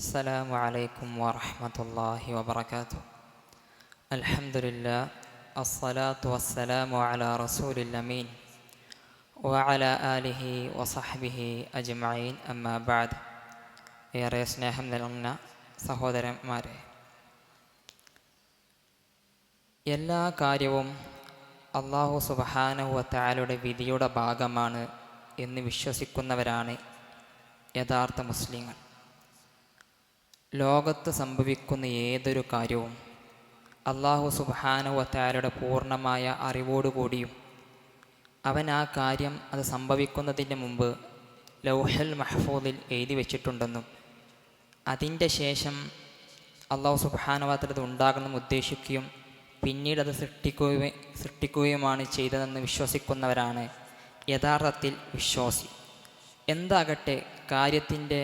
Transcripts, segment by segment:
السلام عليكم ورحمة الله وبركاته. الحمد لله، الصلاة والسلام على رسول الأمين وعلى آله وصحبه أجمعين. أما بعد. ഏറെ സ്നേഹം നിറഞ്ഞ സഹോദരന്മാരെ, എല്ലാ കാര്യവും അല്ലാഹു സുബ്ഹാനഹു വ തആലയുടെ വിധിയുടെ ഭാഗമാണ് എന്ന് വിശ്വസിക്കുന്നവരാണ് യഥാർത്ഥ മുസ്ലിങ്ങൾ. ലോകത്ത് സംഭവിക്കുന്ന ഏതൊരു കാര്യവും അല്ലാഹു സുബ്ഹാനഹു വ തആലയുടെ പൂർണ്ണമായ അറിവോടുകൂടിയും അവൻ ആ കാര്യം അത് സംഭവിക്കുന്നതിന് മുമ്പ് ലൗഹൽ മഹ്ഫൂദിൽ എഴുതി വെച്ചിട്ടുണ്ടെന്നും അതിൻ്റെ ശേഷം അല്ലാഹു സുബ്ഹാനഹു വ തആല അത് ഉണ്ടാകണമെന്ന് ഉദ്ദേശിക്കുകയും പിന്നീട് അത് സൃഷ്ടിക്കുകയുമാണ് ചെയ്തതെന്ന് വിശ്വസിക്കുന്നവരാണ് യഥാർത്ഥത്തിൽ വിശ്വാസി. എന്താകട്ടെ കാര്യത്തിൻ്റെ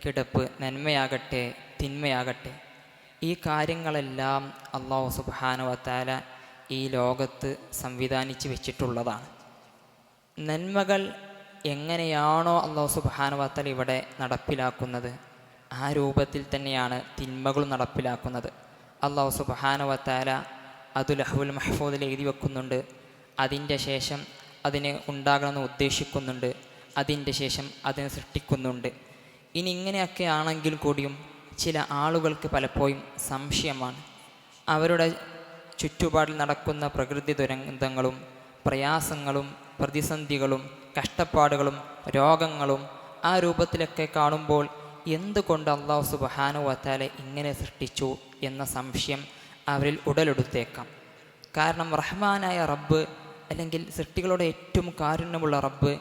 കിടപ്പ്, നന്മയാകട്ടെ തിന്മയാകട്ടെ, ഈ കാര്യങ്ങളെല്ലാം അല്ലാഹു സുബ്ഹാനഹു വ തആല ഈ ലോകത്ത് സംവിധാനിച്ച് വെച്ചിട്ടുള്ളതാണ്. നന്മകൾ എങ്ങനെയാണോ അല്ലാഹു സുബ്ഹാനഹു വ തആല ഇവിടെ നടപ്പിലാക്കുന്നത്, ആ രൂപത്തിൽ തന്നെയാണ് തിന്മകൾ നടപ്പിലാക്കുന്നത്. അല്ലാഹു സുബ്ഹാനഹു വ തആല അത് ലഹ്വുൽ മഹ്ഫൂദിൽ എഴുതി വെക്കുന്നുണ്ട്. അതിൻ്റെ ശേഷം അതിന് ഉണ്ടാകണമെന്ന് ഉദ്ദേശിക്കുന്നുണ്ട്. അതിൻ്റെ ശേഷം അതിനെ സൃഷ്ടിക്കുന്നുണ്ട്. ഇനി ഇങ്ങനെയൊക്കെ ആണെങ്കിൽ കൂടിയും ചില ആളുകൾക്ക് പലപ്പോഴും സംശയമാണ്. അവരുടെ ചുറ്റുപാടിൽ നടക്കുന്ന പ്രകൃതി ദുരന്തങ്ങളും പ്രയാസങ്ങളും പ്രതിസന്ധികളും കഷ്ടപ്പാടുകളും രോഗങ്ങളും ആ രൂപത്തിലൊക്കെ കാണുമ്പോൾ എന്തുകൊണ്ട് അല്ലാഹു സുബ്ഹാനഹു വ തആല ഇങ്ങനെ സൃഷ്ടിച്ചു എന്ന സംശയം അവരിൽ ഉടലെടുത്തേക്കാം. കാരണം റഹ്മാനായ റബ്ബ്, അല്ലെങ്കിൽ സൃഷ്ടികളോട് ഏറ്റവും കാരുണ്യമുള്ള റബ്ബ്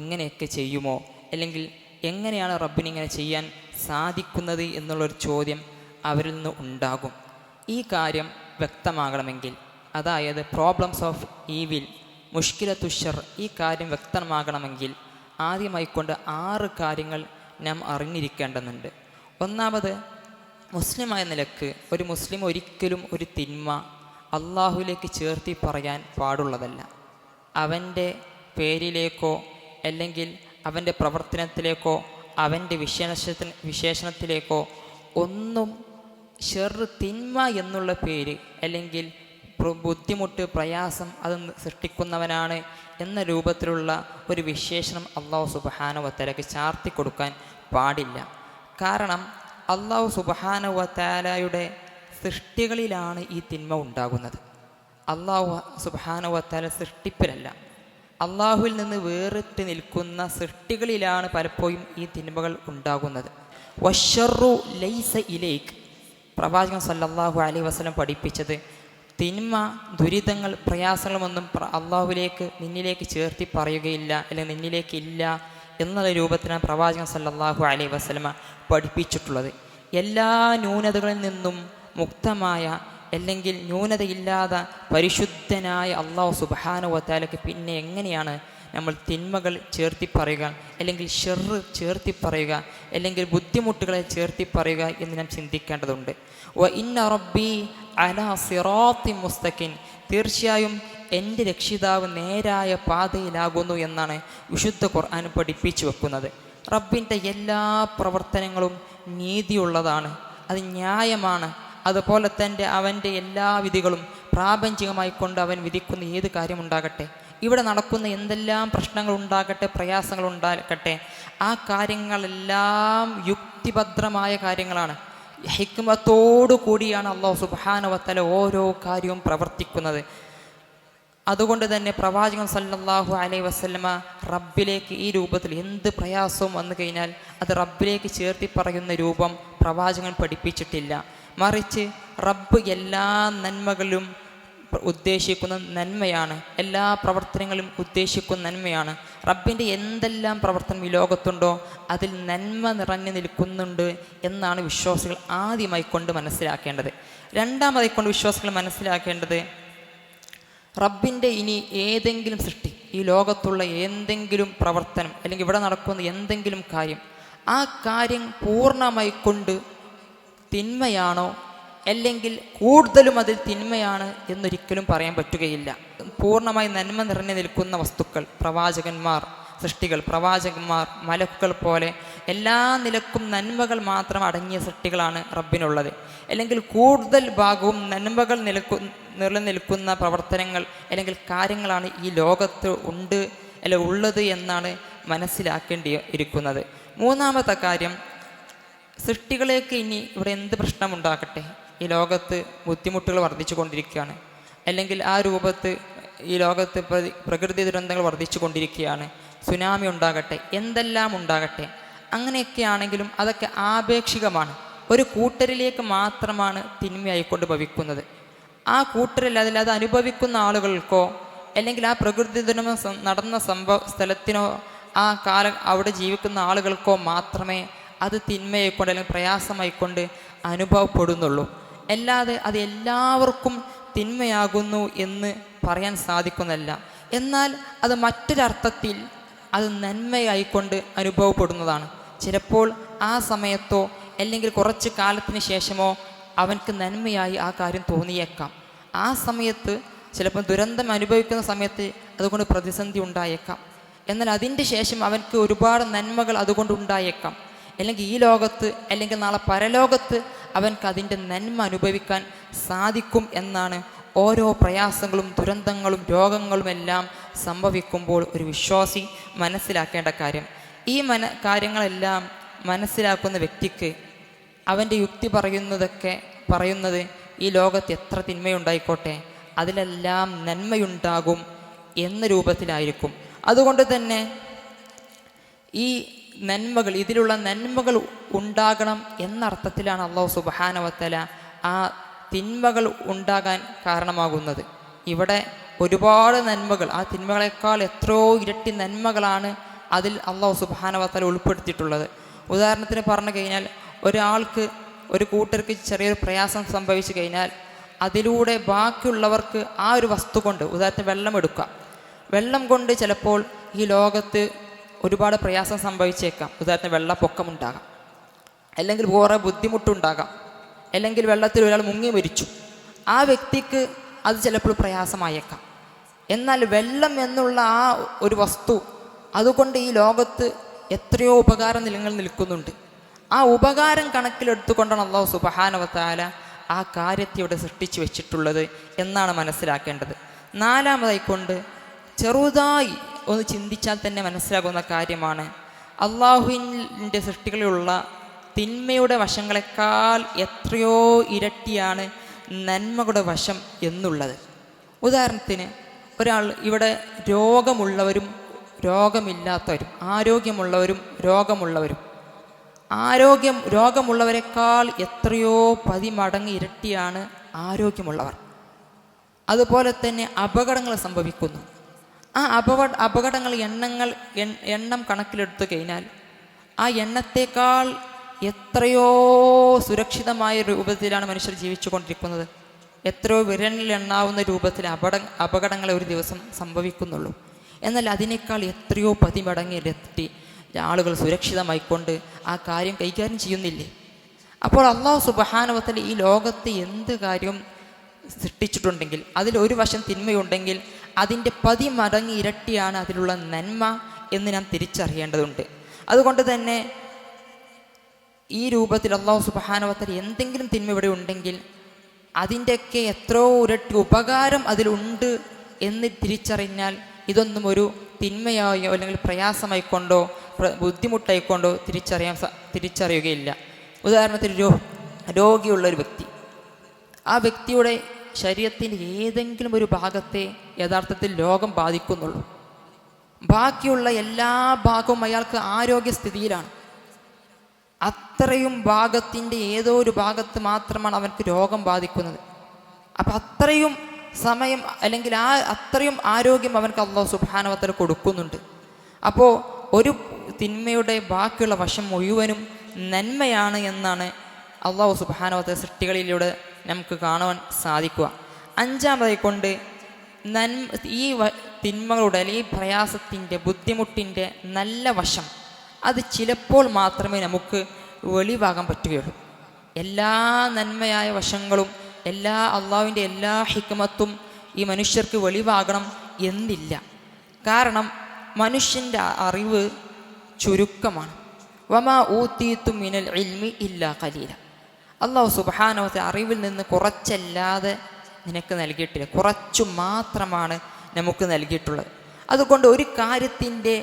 ഇങ്ങനെയൊക്കെ ചെയ്യുമോ, അല്ലെങ്കിൽ എങ്ങനെയാണ് റബ്ബിന് ഇങ്ങനെ ചെയ്യാൻ സാധിക്കുന്നത് എന്നുള്ളൊരു ചോദ്യം അവരിൽ നിന്ന് ഉണ്ടാകും. ഈ കാര്യം വ്യക്തമാകണമെങ്കിൽ, അതായത് പ്രോബ്ലംസ് ഓഫ് ഈവിൽ, മുഷ്കിലത്തു ശർ, ഈ കാര്യം വ്യക്തമാകണമെങ്കിൽ ആദ്യമായിക്കൊണ്ട് 6 കാര്യങ്ങൾ നാം അറിഞ്ഞിരിക്കേണ്ടതുണ്ട്. ഒന്നാമത്, മുസ്ലിമായ നിലക്ക് ഒരു മുസ്ലിം ഒരിക്കലും ഒരു തിന്മ അള്ളാഹുവിലേക്ക് ചേർത്തി പറയാൻ പാടുള്ളതല്ല. അവൻ്റെ പേരിലേക്കോ അല്ലെങ്കിൽ അവൻ്റെ പ്രവർത്തനത്തിലേക്കോ അവൻ്റെ വിശേഷണത്തിലേക്കോ ഒന്നും തിന്മ എന്നുള്ള പേര് അല്ലെങ്കിൽ ബുദ്ധിമുട്ട്, പ്രയാസം അത് സൃഷ്ടിക്കുന്നവനാണ് എന്ന രൂപത്തിലുള്ള ഒരു വിശേഷണം അല്ലാഹു സുബ്ഹാനഹു വ തആലയ്ക്ക് ചാർത്തി കൊടുക്കാൻ പാടില്ല. കാരണം അല്ലാഹു സുബ്ഹാനഹു വ തആലയുടെ സൃഷ്ടികളിലാണ് ഈ തിന്മ ഉണ്ടാകുന്നത്. അല്ലാഹു സുബ്ഹാനഹു വ തആല സൃഷ്ടിപ്പിലല്ല, അള്ളാഹുവിൽ നിന്ന് വേറിട്ട് നിൽക്കുന്ന സൃഷ്ടികളിലാണ് പലപ്പോഴും ഈ തിന്മകൾ ഉണ്ടാകുന്നത്. വശർറു ലൈസ ഇലൈക്, പ്രവാചകൻ സല്ലല്ലാഹു അലൈഹി വസല്ലം പഠിപ്പിച്ചത്, തിന്മ, ദുരിതങ്ങൾ, പ്രയാസങ്ങളുമൊന്നും അള്ളാഹുവിലേക്ക് നിന്നിലേക്ക് ചേർത്തി പറയുകയില്ല, അല്ലെങ്കിൽ നിന്നിലേക്ക് ഇല്ല എന്നുള്ള രൂപത്തിലാണ് പ്രവാചകൻ സല്ലല്ലാഹു അലൈഹി വസല്ലം പഠിപ്പിച്ചിട്ടുള്ളത്. എല്ലാ ന്യൂനതകളിൽ നിന്നും മുക്തമായ, അല്ലെങ്കിൽ ന്യൂനതയില്ലാതെ പരിശുദ്ധനായ അല്ലാഹു സുബ്ഹാനഹു വ തആലയ്ക്ക് പിന്നെ എങ്ങനെയാണ് നമ്മൾ തിന്മകൾ ചേർത്തി പറയുക, അല്ലെങ്കിൽ ഷർറ് ചേർത്തി പറയുക, അല്ലെങ്കിൽ ബുദ്ധിമുട്ടുകളെ ചേർത്തി പറയുക എന്ന് നാം ചിന്തിക്കേണ്ടതുണ്ട്. വ ഇന്ന റബ്ബി അലാ സിറാത്തി മുസ്തഖീം, തീർച്ചയായും എൻ്റെ രക്ഷിതാവ് നേരായ പാതയിലാകുന്നു എന്നാണ് വിശുദ്ധ ഖുർആൻ പഠിപ്പിച്ചു വെക്കുന്നത്. റബ്ബിൻ്റെ എല്ലാ പ്രവർത്തനങ്ങളും നീതിയുള്ളതാണ്, അത് ന്യായമാണ്. അതുപോലെ തന്നെ അവൻ്റെ എല്ലാ വിധികളും പ്രാപഞ്ചികമായി കൊണ്ട് അവൻ വിധിക്കുന്ന ഏത് കാര്യമുണ്ടാകട്ടെ, ഇവിടെ നടക്കുന്ന എന്തെല്ലാം പ്രശ്നങ്ങൾ ഉണ്ടാകട്ടെ, പ്രയാസങ്ങൾ ഉണ്ടാകട്ടെ, ആ കാര്യങ്ങളെല്ലാം യുക്തിഭദ്രമായ കാര്യങ്ങളാണ്. ഹിക്മത്തോടു കൂടിയാണ് അല്ലാഹു സുബ്ഹാനഹു വ തആല ഓരോ കാര്യവും പ്രവർത്തിക്കുന്നത്. അതുകൊണ്ട് തന്നെ പ്രവാചകൻ സല്ലല്ലാഹു അലൈഹി വസല്ലമ റബ്ബിലേക്ക് ഈ രൂപത്തിൽ എന്ത് പ്രയാസവും വന്നു കഴിഞ്ഞാൽ അത് റബ്ബിലേക്ക് ചേർത്തി പറയുന്ന രൂപം പ്രവാചകൻ പഠിപ്പിച്ചിട്ടില്ല. മറിച്ച് റബ്ബ് എല്ലാ നന്മകളിലും ഉദ്ദേശിക്കുന്ന നന്മയാണ്, എല്ലാ പ്രവർത്തനങ്ങളും ഉദ്ദേശിക്കുന്ന നന്മയാണ്. റബ്ബിൻ്റെ എന്തെല്ലാം പ്രവർത്തനം ഈ ലോകത്തുണ്ടോ അതിൽ നന്മ നിറഞ്ഞു നിൽക്കുന്നുണ്ട് എന്നാണ് വിശ്വാസികൾ ആദ്യമായി കൊണ്ട് മനസ്സിലാക്കേണ്ടത്. രണ്ടാമതായി കൊണ്ട് വിശ്വാസികൾ മനസ്സിലാക്കേണ്ടത്, റബ്ബിൻ്റെ ഇനി ഏതെങ്കിലും സൃഷ്ടി, ഈ ലോകത്തുള്ള എന്തെങ്കിലും പ്രവർത്തനം, അല്ലെങ്കിൽ ഇവിടെ നടക്കുന്ന എന്തെങ്കിലും കാര്യം, ആ കാര്യം പൂർണ്ണമായി കൊണ്ട് തിന്മയാണോ അല്ലെങ്കിൽ കൂടുതലും അതിൽ തിന്മയാണ് എന്നൊരിക്കലും പറയാൻ പറ്റുകയില്ല. പൂർണ്ണമായി നന്മ നിറഞ്ഞു നിൽക്കുന്ന വസ്തുക്കൾ, പ്രവാചകന്മാർ, സൃഷ്ടികൾ, പ്രവാചകന്മാർ, മലക്കുകൾ പോലെ എല്ലാ നിലക്കും നന്മകൾ മാത്രം അടങ്ങിയ സൃഷ്ടികളാണ് റബ്ബിനുള്ളത്. അല്ലെങ്കിൽ കൂടുതൽ ഭാഗവും നന്മകൾ നിലനിൽക്കുന്ന പ്രവർത്തനങ്ങൾ അല്ലെങ്കിൽ കാര്യങ്ങളാണ് ഈ ലോകത്ത് ഉള്ളത് എന്നാണ് മനസ്സിലാക്കേണ്ടി ഇരിക്കുന്നത്. മൂന്നാമത്തെ കാര്യം, സൃഷ്ടികളേക്ക് ഇനി ഇവിടെ എന്ത് പ്രശ്നമുണ്ടാകട്ടെ, ഈ ലോകത്ത് ബുദ്ധിമുട്ടുകൾ വർദ്ധിച്ചു കൊണ്ടിരിക്കുകയാണ്, അല്ലെങ്കിൽ ആ രൂപത്ത് ഈ ലോകത്ത് പ്രകൃതി ദുരന്തങ്ങൾ വർദ്ധിച്ചു കൊണ്ടിരിക്കുകയാണ്, സുനാമി ഉണ്ടാകട്ടെ, എന്തെല്ലാം ഉണ്ടാകട്ടെ, അങ്ങനെയൊക്കെയാണെങ്കിലും അതൊക്കെ ആപേക്ഷികമാണ്. ഒരു കൂട്ടരിലേക്ക് മാത്രമാണ് തിന്മയായിക്കൊണ്ട് ഭവിക്കുന്നത്. ആ കൂട്ടരിൽ അത് അനുഭവിക്കുന്ന ആളുകൾക്കോ അല്ലെങ്കിൽ ആ പ്രകൃതി ദുരന്തം നടന്ന സ്ഥലത്തിനോ ആ അവിടെ ജീവിക്കുന്ന ആളുകൾക്കോ മാത്രമേ അത് തിന്മയായിക്കൊണ്ട് അല്ലെങ്കിൽ പ്രയാസമായിക്കൊണ്ട് അനുഭവപ്പെടുന്നുള്ളൂ. അല്ലാതെ അത് എല്ലാവർക്കും തിന്മയാകുന്നു എന്ന് പറയാൻ സാധിക്കുന്നതല്ല. എന്നാൽ അത് മറ്റൊരർത്ഥത്തിൽ അത് നന്മയായിക്കൊണ്ട് അനുഭവപ്പെടുന്നതാണ്. ചിലപ്പോൾ ആ സമയത്തോ അല്ലെങ്കിൽ കുറച്ച് കാലത്തിന് ശേഷമോ അവൻക്ക് നന്മയായി ആ കാര്യം തോന്നിയേക്കാം. ആ സമയത്ത് ചിലപ്പോൾ ദുരന്തം അനുഭവിക്കുന്ന സമയത്ത് അതുകൊണ്ട് പ്രതിസന്ധി ഉണ്ടായേക്കാം. എന്നാൽ അതിൻ്റെ ശേഷം അവൻക്ക് ഒരുപാട് നന്മകൾ അതുകൊണ്ട് ഉണ്ടായേക്കാം. അല്ലെങ്കിൽ ഈ ലോകത്ത് അല്ലെങ്കിൽ നാളെ പരലോകത്ത് അവൻക്ക് അതിൻ്റെ നന്മ അനുഭവിക്കാൻ സാധിക്കും എന്നാണ് ഓരോ പ്രയാസങ്ങളും ദുരന്തങ്ങളും രോഗങ്ങളുമെല്ലാം സംഭവിക്കുമ്പോൾ ഒരു വിശ്വാസി മനസ്സിലാക്കേണ്ട കാര്യം. ഈ കാര്യങ്ങളെല്ലാം മനസ്സിലാക്കുന്ന വ്യക്തിക്ക് അവൻ്റെ യുക്തി പറയുന്നത് ഈ ലോകത്ത് എത്ര തിന്മയുണ്ടായിക്കോട്ടെ അതിലെല്ലാം നന്മയുണ്ടാകും എന്ന രൂപത്തിലായിരിക്കും. അതുകൊണ്ട് തന്നെ ഈ നന്മകൾ, ഇതിലുള്ള നന്മകൾ ഉണ്ടാകണം എന്നർത്ഥത്തിലാണ് അല്ലാഹു സുബ്ഹാനഹു വ തആല ആ തിന്മകൾ ഉണ്ടാകാൻ കാരണമാകുന്നത്. ഇവിടെ ഒരുപാട് നന്മകൾ, ആ തിന്മകളെക്കാൾ എത്രയോ ഇരട്ടി നന്മകളാണ് അതിൽ അല്ലാഹു സുബ്ഹാനഹു വ തആല ഉൾപ്പെടുത്തിയിട്ടുള്ളത്. ഉദാഹരണത്തിന് പറഞ്ഞു കഴിഞ്ഞാൽ, ഒരു കൂട്ടർക്ക് ചെറിയൊരു പ്രയാസം സംഭവിച്ചു കഴിഞ്ഞാൽ അതിലൂടെ ബാക്കിയുള്ളവർക്ക് ആ ഒരു വസ്തു കൊണ്ട്, ഉദാഹരണത്തിന് വെള്ളം എടുക്കുക, വെള്ളം കൊണ്ട് ചിലപ്പോൾ ഈ ലോകത്ത് ഒരുപാട് പ്രയാസം സംഭവിച്ചേക്കാം. ഉദാഹരണത്തിന് വെള്ളപ്പൊക്കമുണ്ടാകാം, അല്ലെങ്കിൽ വേറെ ബുദ്ധിമുട്ടുണ്ടാകാം, അല്ലെങ്കിൽ വെള്ളത്തിൽ ഒരാൾ മുങ്ങി മരിച്ചു, ആ വ്യക്തിക്ക് അത് ചിലപ്പോൾ പ്രയാസമായേക്കാം. എന്നാൽ വെള്ളം എന്നുള്ള ആ ഒരു വസ്തു അതുകൊണ്ട് ഈ ലോകത്ത് എത്രയോ ഉപകാരം നിൽക്കുന്നുണ്ട്. ആ ഉപകാരം കണക്കിലെടുത്തുകൊണ്ടാണ് അല്ലാഹു സുബ്ഹാനഹു വ തആല ആ കാര്യത്തെ ഇവിടെ സൃഷ്ടിച്ചു വെച്ചിട്ടുള്ളത് എന്നാണ് മനസ്സിലാക്കേണ്ടത്. നാലാമതായിക്കൊണ്ട് ചെറുതായി ഒന്ന് ചിന്തിച്ചാൽ തന്നെ മനസ്സിലാകുന്ന കാര്യമാണ്, അള്ളാഹുവിൻ്റെ സൃഷ്ടികളിലുള്ള തിന്മയുടെ വശങ്ങളെക്കാൾ എത്രയോ ഇരട്ടിയാണ് നന്മകളുടെ വശം എന്നുള്ളത്. ഉദാഹരണത്തിന്, ഒരാൾ ഇവിടെ രോഗമുള്ളവരും രോഗമില്ലാത്തവരും, ആരോഗ്യമുള്ളവരും രോഗമുള്ളവരെക്കാൾ എത്രയോ 10 മടങ്ങ് ഇരട്ടിയാണ് ആരോഗ്യമുള്ളവർ. അതുപോലെ തന്നെ അപകടങ്ങൾ സംഭവിക്കുന്നു. ആ അപകടങ്ങൾ എണ്ണം കണക്കിലെടുത്തു കഴിഞ്ഞാൽ ആ എണ്ണത്തേക്കാൾ എത്രയോ സുരക്ഷിതമായ രൂപത്തിലാണ് മനുഷ്യർ ജീവിച്ചു കൊണ്ടിരിക്കുന്നത്. എത്രയോ വിരലിൽ എണ്ണാവുന്ന രൂപത്തിൽ അപകടങ്ങൾ ഒരു ദിവസം സംഭവിക്കുന്നുള്ളൂ. എന്നാൽ അതിനേക്കാൾ എത്രയോ 10 മടങ്ങ് ഇരട്ടി ആളുകൾ സുരക്ഷിതമായിക്കൊണ്ട് ആ കാര്യം കൈകാര്യം ചെയ്യുന്നില്ലേ? അപ്പോൾ അല്ലാഹു സുബ്ഹാനഹു വ തആല ഈ ലോകത്ത് എന്ത് കാര്യം സൃഷ്ടിച്ചിട്ടുണ്ടെങ്കിൽ അതിൽ ഒരു വശം തിന്മയുണ്ടെങ്കിൽ അതിൻ്റെ 10 മടങ്ങ് ഇരട്ടിയാണ് അതിലുള്ള നന്മ എന്ന് നാം തിരിച്ചറിയേണ്ടതുണ്ട്. അതുകൊണ്ട് തന്നെ ഈ രൂപത്തിൽ അല്ലാഹു സുബ്ഹാനഹു വ തആല എന്തെങ്കിലും തിന്മ ഇവിടെ ഉണ്ടെങ്കിൽ അതിൻ്റെയൊക്കെ എത്രയോ ഇരട്ടി ഉപകാരം അതിലുണ്ട് എന്ന് തിരിച്ചറിഞ്ഞാൽ ഇതൊന്നും ഒരു തിന്മയായോ അല്ലെങ്കിൽ പ്രയാസമായിക്കൊണ്ടോ ബുദ്ധിമുട്ടായിക്കൊണ്ടോ തിരിച്ചറിയുകയില്ല. ഉദാഹരണത്തിന് രോഗിയുള്ളൊരു വ്യക്തി, ആ വ്യക്തിയുടെ ശരീരത്തിൻ്റെ ഏതെങ്കിലും ഒരു ഭാഗത്തെ യഥാർത്ഥത്തിൽ രോഗം ബാധിക്കുന്നുള്ളൂ. ബാക്കിയുള്ള എല്ലാ ഭാഗവും അയാൾക്ക് ആരോഗ്യസ്ഥിതിയിലാണ്. അത്രയും ഭാഗത്തിൻ്റെ ഏതോ ഒരു ഭാഗത്ത് മാത്രമാണ് അവർക്ക് രോഗം ബാധിക്കുന്നത്. അപ്പം അത്രയും സമയം അല്ലെങ്കിൽ അത്രയും ആരോഗ്യം അവർക്ക് അല്ലാഹു സുബ്ഹാനഹു വ തആല കൊടുക്കുന്നുണ്ട്. അപ്പോൾ ഒരു തിന്മയുടെ ബാക്കിയുള്ള വശം മുഴുവനും നന്മയാണ് എന്നാണ് അല്ലാഹു സുബ്ഹാനഹു വ തആല സൃഷ്ടികളിലൂടെ നമുക്ക് കാണുവാൻ സാധിക്കുക. അഞ്ചാമതായി കൊണ്ട് ഈ തിന്മകളുടെ അല്ലെങ്കിൽ ഈ പ്രയാസത്തിൻ്റെ ബുദ്ധിമുട്ടിൻ്റെ നല്ല വശം അത് ചിലപ്പോൾ മാത്രമേ നമുക്ക് വെളിവാകാൻ പറ്റുകയുള്ളൂ. എല്ലാ നന്മയായ വശങ്ങളും അള്ളാഹുവിൻ്റെ എല്ലാ ഹിക്മത്തും ഈ മനുഷ്യർക്ക് വെളിവാകണം എന്നില്ല. കാരണം മനുഷ്യൻ്റെ അറിവ് ചുരുക്കമാണ്. വമാ ഊതീതും മിനൽ ഇൽമി ഇല്ലാ ഖലീല. അല്ലാഹു സുബ്ഹാനഹു വ തആല അറിവിൽ നിന്ന് കുറച്ചല്ലാതെ നിനക്ക് നൽകിയിട്ടില്ല, കുറച്ചു മാത്രമാണ് നമുക്ക് നൽകിയിട്ടുള്ളത്. അതുകൊണ്ട് ഒരു കാര്യത്തിൻ്റെ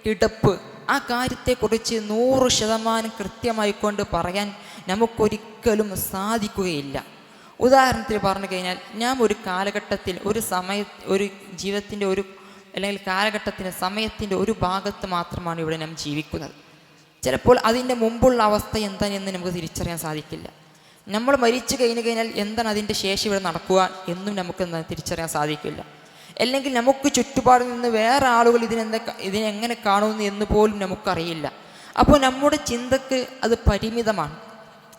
കിടപ്പ്, ആ കാര്യത്തെക്കുറിച്ച് 100% കൃത്യമായിക്കൊണ്ട് പറയാൻ നമുക്കൊരിക്കലും സാധിക്കുകയില്ല. ഉദാഹരണത്തിന് പറഞ്ഞു കഴിഞ്ഞാൽ, ഞാൻ ഒരു കാലഘട്ടത്തിൽ ഒരു ജീവിതത്തിൻ്റെ അല്ലെങ്കിൽ കാലഘട്ടത്തിൻ്റെ സമയത്തിൻ്റെ ഒരു ഭാഗത്ത് മാത്രമാണ് ഇവിടെ നാം ജീവിക്കുന്നത്. ചിലപ്പോൾ അതിൻ്റെ മുമ്പുള്ള അവസ്ഥ എന്താണെന്ന് നമുക്ക് തിരിച്ചറിയാൻ സാധിക്കില്ല. നമ്മൾ മരിച്ചു കഴിഞ്ഞാൽ എന്താണ് അതിൻ്റെ ശേഷം ഇവിടെ നടക്കുക എന്നും നമുക്ക് തിരിച്ചറിയാൻ സാധിക്കില്ല. അല്ലെങ്കിൽ നമുക്ക് ചുറ്റുപാടിൽ നിന്ന് വേറെ ആളുകൾ ഇതിനെങ്ങനെ കാണുന്നു എന്ന് പോലും നമുക്കറിയില്ല. അപ്പോൾ നമ്മുടെ ചിന്തക്ക് അത് പരിമിതമാണ്.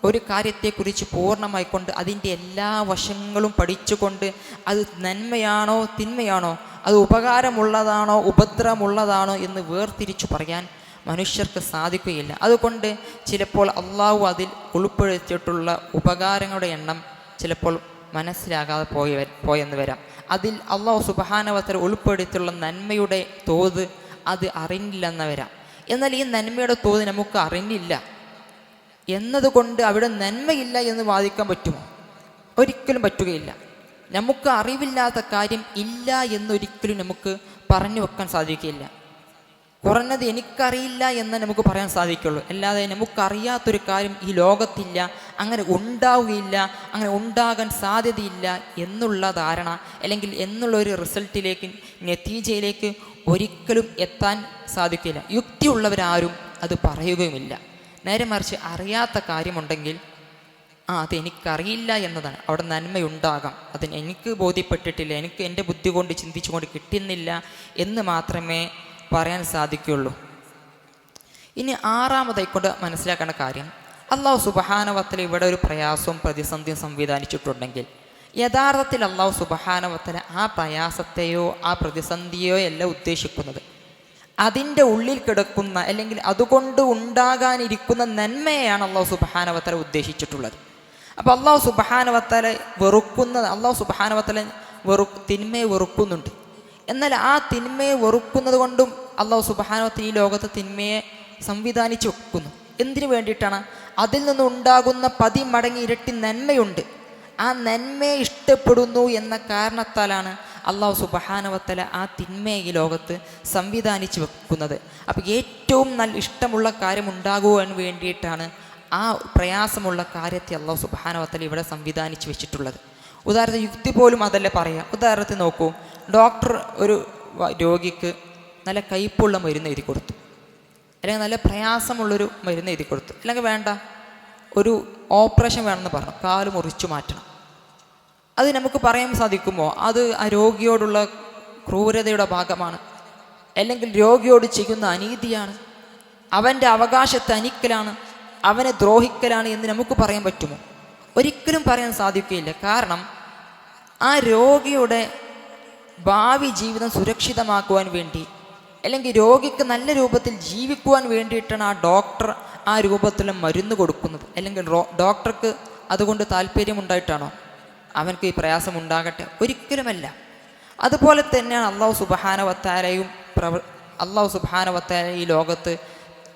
ഒരു കാര്യത്തെക്കുറിച്ച് പൂർണ്ണമായിക്കൊണ്ട് അതിൻ്റെ എല്ലാ വശങ്ങളും പഠിച്ചുകൊണ്ട് അത് നന്മയാണോ തിന്മയാണോ, അത് ഉപകാരമുള്ളതാണോ ഉപദ്രവമുള്ളതാണോ എന്ന് വേർതിരിച്ചു പറയാൻ മനുഷ്യർക്ക് സാധിക്കുകയില്ല. അതുകൊണ്ട് ചിലപ്പോൾ അള്ളാഹു അതിൽ ഉൾപ്പെടുത്തിയിട്ടുള്ള ഉപകാരങ്ങളുടെ എണ്ണം ചിലപ്പോൾ മനസ്സിലാകാതെ പോയെന്ന് വരാം. അതിൽ അള്ളാഹു സുബ്ഹാനഹു വ തആല ഉൾപ്പെടുത്തിയിട്ടുള്ള നന്മയുടെ തോത് അത് അറിഞ്ഞില്ലെന്ന് വരാം. എന്നാൽ ഈ നന്മയുടെ തോത് നമുക്ക് അറിഞ്ഞില്ല എന്നതുകൊണ്ട് അവിടെ നന്മയില്ല എന്ന് വാദിക്കാൻ പറ്റുമോ? ഒരിക്കലും പറ്റുകയില്ല. നമുക്ക് അറിവില്ലാത്ത കാര്യം ഇല്ല എന്നൊരിക്കലും നമുക്ക് പറഞ്ഞു വെക്കാൻ സാധിക്കുകയില്ല. കുറഞ്ഞത് എനിക്കറിയില്ല എന്ന് നമുക്ക് പറയാൻ സാധിക്കുള്ളൂ. അല്ലാതെ നമുക്കറിയാത്തൊരു കാര്യം ഈ ലോകത്തില്ല, അങ്ങനെ ഉണ്ടാവുകയില്ല, അങ്ങനെ ഉണ്ടാകാൻ സാധ്യതയില്ല എന്നുള്ള ധാരണ അല്ലെങ്കിൽ എന്നുള്ളൊരു റിസൾട്ടിലേക്ക്, നതീജയിലേക്ക് ഒരിക്കലും എത്താൻ സാധിക്കില്ല. യുക്തിയുള്ളവരാരും അത് പറയുകയുമില്ല. നേരെ മറിച്ച് അറിയാത്ത കാര്യമുണ്ടെങ്കിൽ അതെനിക്കറിയില്ല എന്നതാണ്. അവിടെ നന്മയുണ്ടാകാം, അതിന് എനിക്ക് ബോധ്യപ്പെട്ടിട്ടില്ല, എനിക്ക് എൻ്റെ ബുദ്ധി കൊണ്ട് ചിന്തിച്ചുകൊണ്ട് കിട്ടുന്നില്ല എന്ന് മാത്രമേ പറയാൻ സാധിക്കുകയുള്ളൂ. ഇനി ആറാമതായിക്കൊണ്ട് മനസ്സിലാക്കേണ്ട കാര്യം, അള്ളാഹു സുബ്ഹാനഹു വ തആല ഇവിടെ ഒരു പ്രയാസവും പ്രതിസന്ധിയും സംവിധാനിച്ചിട്ടുണ്ടെങ്കിൽ യഥാർത്ഥത്തിൽ അള്ളാഹു സുബ്ഹാനഹു വ തആല ആ പ്രയാസത്തെയോ ആ പ്രതിസന്ധിയോ അല്ല ഉദ്ദേശിക്കുന്നത്. അതിൻ്റെ ഉള്ളിൽ കിടക്കുന്ന അല്ലെങ്കിൽ അതുകൊണ്ട് ഉണ്ടാകാനിരിക്കുന്ന നന്മയെയാണ് അള്ളാഹു സുബ്ഹാനഹു വ തആല ഉദ്ദേശിച്ചിട്ടുള്ളത്. അപ്പോൾ അള്ളാഹു സുബ്ഹാനഹു വ തആല അള്ളാഹു സുബ്ഹാനഹു വ തആല തിന്മയെ വെറുക്കുന്നുണ്ട്. എന്നാൽ ആ തിന്മയെ വെറുക്കുന്നത് കൊണ്ടും അള്ളാഹു സുബ്ഹാനഹു വ തആല ഈ ലോകത്തെ തിന്മയെ സംവിധാനിച്ചു വെക്കുന്നു. എന്തിനു വേണ്ടിയിട്ടാണ്? അതിൽ നിന്നുണ്ടാകുന്ന 10 മടങ്ങ് ഇരട്ടി നന്മയുണ്ട്. ആ നന്മയെ ഇഷ്ടപ്പെടുന്നു എന്ന കാരണത്താലാണ് അള്ളാഹു സുബ്ഹാനഹു വ തആല ആ തിന്മയെ ഈ ലോകത്ത് സംവിധാനിച്ചു വെക്കുന്നത്. അപ്പോൾ ഏറ്റവും ഇഷ്ടമുള്ള കാര്യം ഉണ്ടാകുവാൻ വേണ്ടിയിട്ടാണ് ആ പ്രയാസമുള്ള കാര്യത്തെ അള്ളാഹു സുബ്ഹാനഹു വ തആല ഇവിടെ സംവിധാനിച്ചു വെച്ചിട്ടുള്ളത്. ഉദാഹരണത്തിന് യുക്തി പോലും അതല്ലേ പറയാം. ഉദാഹരണത്തിന് നോക്കൂ, ഡോക്ടർ ഒരു രോഗിക്ക് നല്ല കയ്പുള്ള മരുന്ന് എഴുതി കൊടുത്തു, അല്ലെങ്കിൽ നല്ല പ്രയാസമുള്ളൊരു മരുന്ന് എഴുതി കൊടുത്തു, അല്ലെങ്കിൽ വേണ്ട ഒരു ഓപ്പറേഷൻ വേണമെന്ന് പറഞ്ഞു, കാല് മുറിച്ചു മാറ്റണം. അത് നമുക്ക് പറയാൻ സാധിക്കുമോ അത് ആ രോഗിയോടുള്ള ക്രൂരതയുടെ ഭാഗമാണ്, അല്ലെങ്കിൽ രോഗിയോട് ചെയ്യുന്ന അനീതിയാണ്, അവൻ്റെ അവകാശത്തെ ഹനിക്കലാണ്, അവനെ ദ്രോഹിക്കലാണ് എന്ന് നമുക്ക് പറയാൻ പറ്റുമോ? ഒരിക്കലും പറയാൻ സാധിക്കുകയില്ല. കാരണം ആ രോഗിയുടെ ഭാവി ജീവിതം സുരക്ഷിതമാക്കുവാൻ വേണ്ടി, അല്ലെങ്കിൽ രോഗിക്ക് നല്ല രൂപത്തിൽ ജീവിക്കുവാൻ വേണ്ടിയിട്ടാണ് ആ ഡോക്ടർ ആ രൂപത്തിൽ മരുന്ന് കൊടുക്കുന്നത്. അല്ലെങ്കിൽ ഡോക്ടർക്ക് അതുകൊണ്ട് താല്പര്യമുണ്ടായിട്ടാണോ അവനക്ക് ഈ പ്രയാസം ഉണ്ടാകട്ടെ? ഒരിക്കലുമല്ല. അതുപോലെ തന്നെയാണ് അള്ളാഹു സുബ്ഹാനഹു വ തആലയും അള്ളാഹു സുബ്ഹാനഹു വ തആല ഈ ലോകത്ത്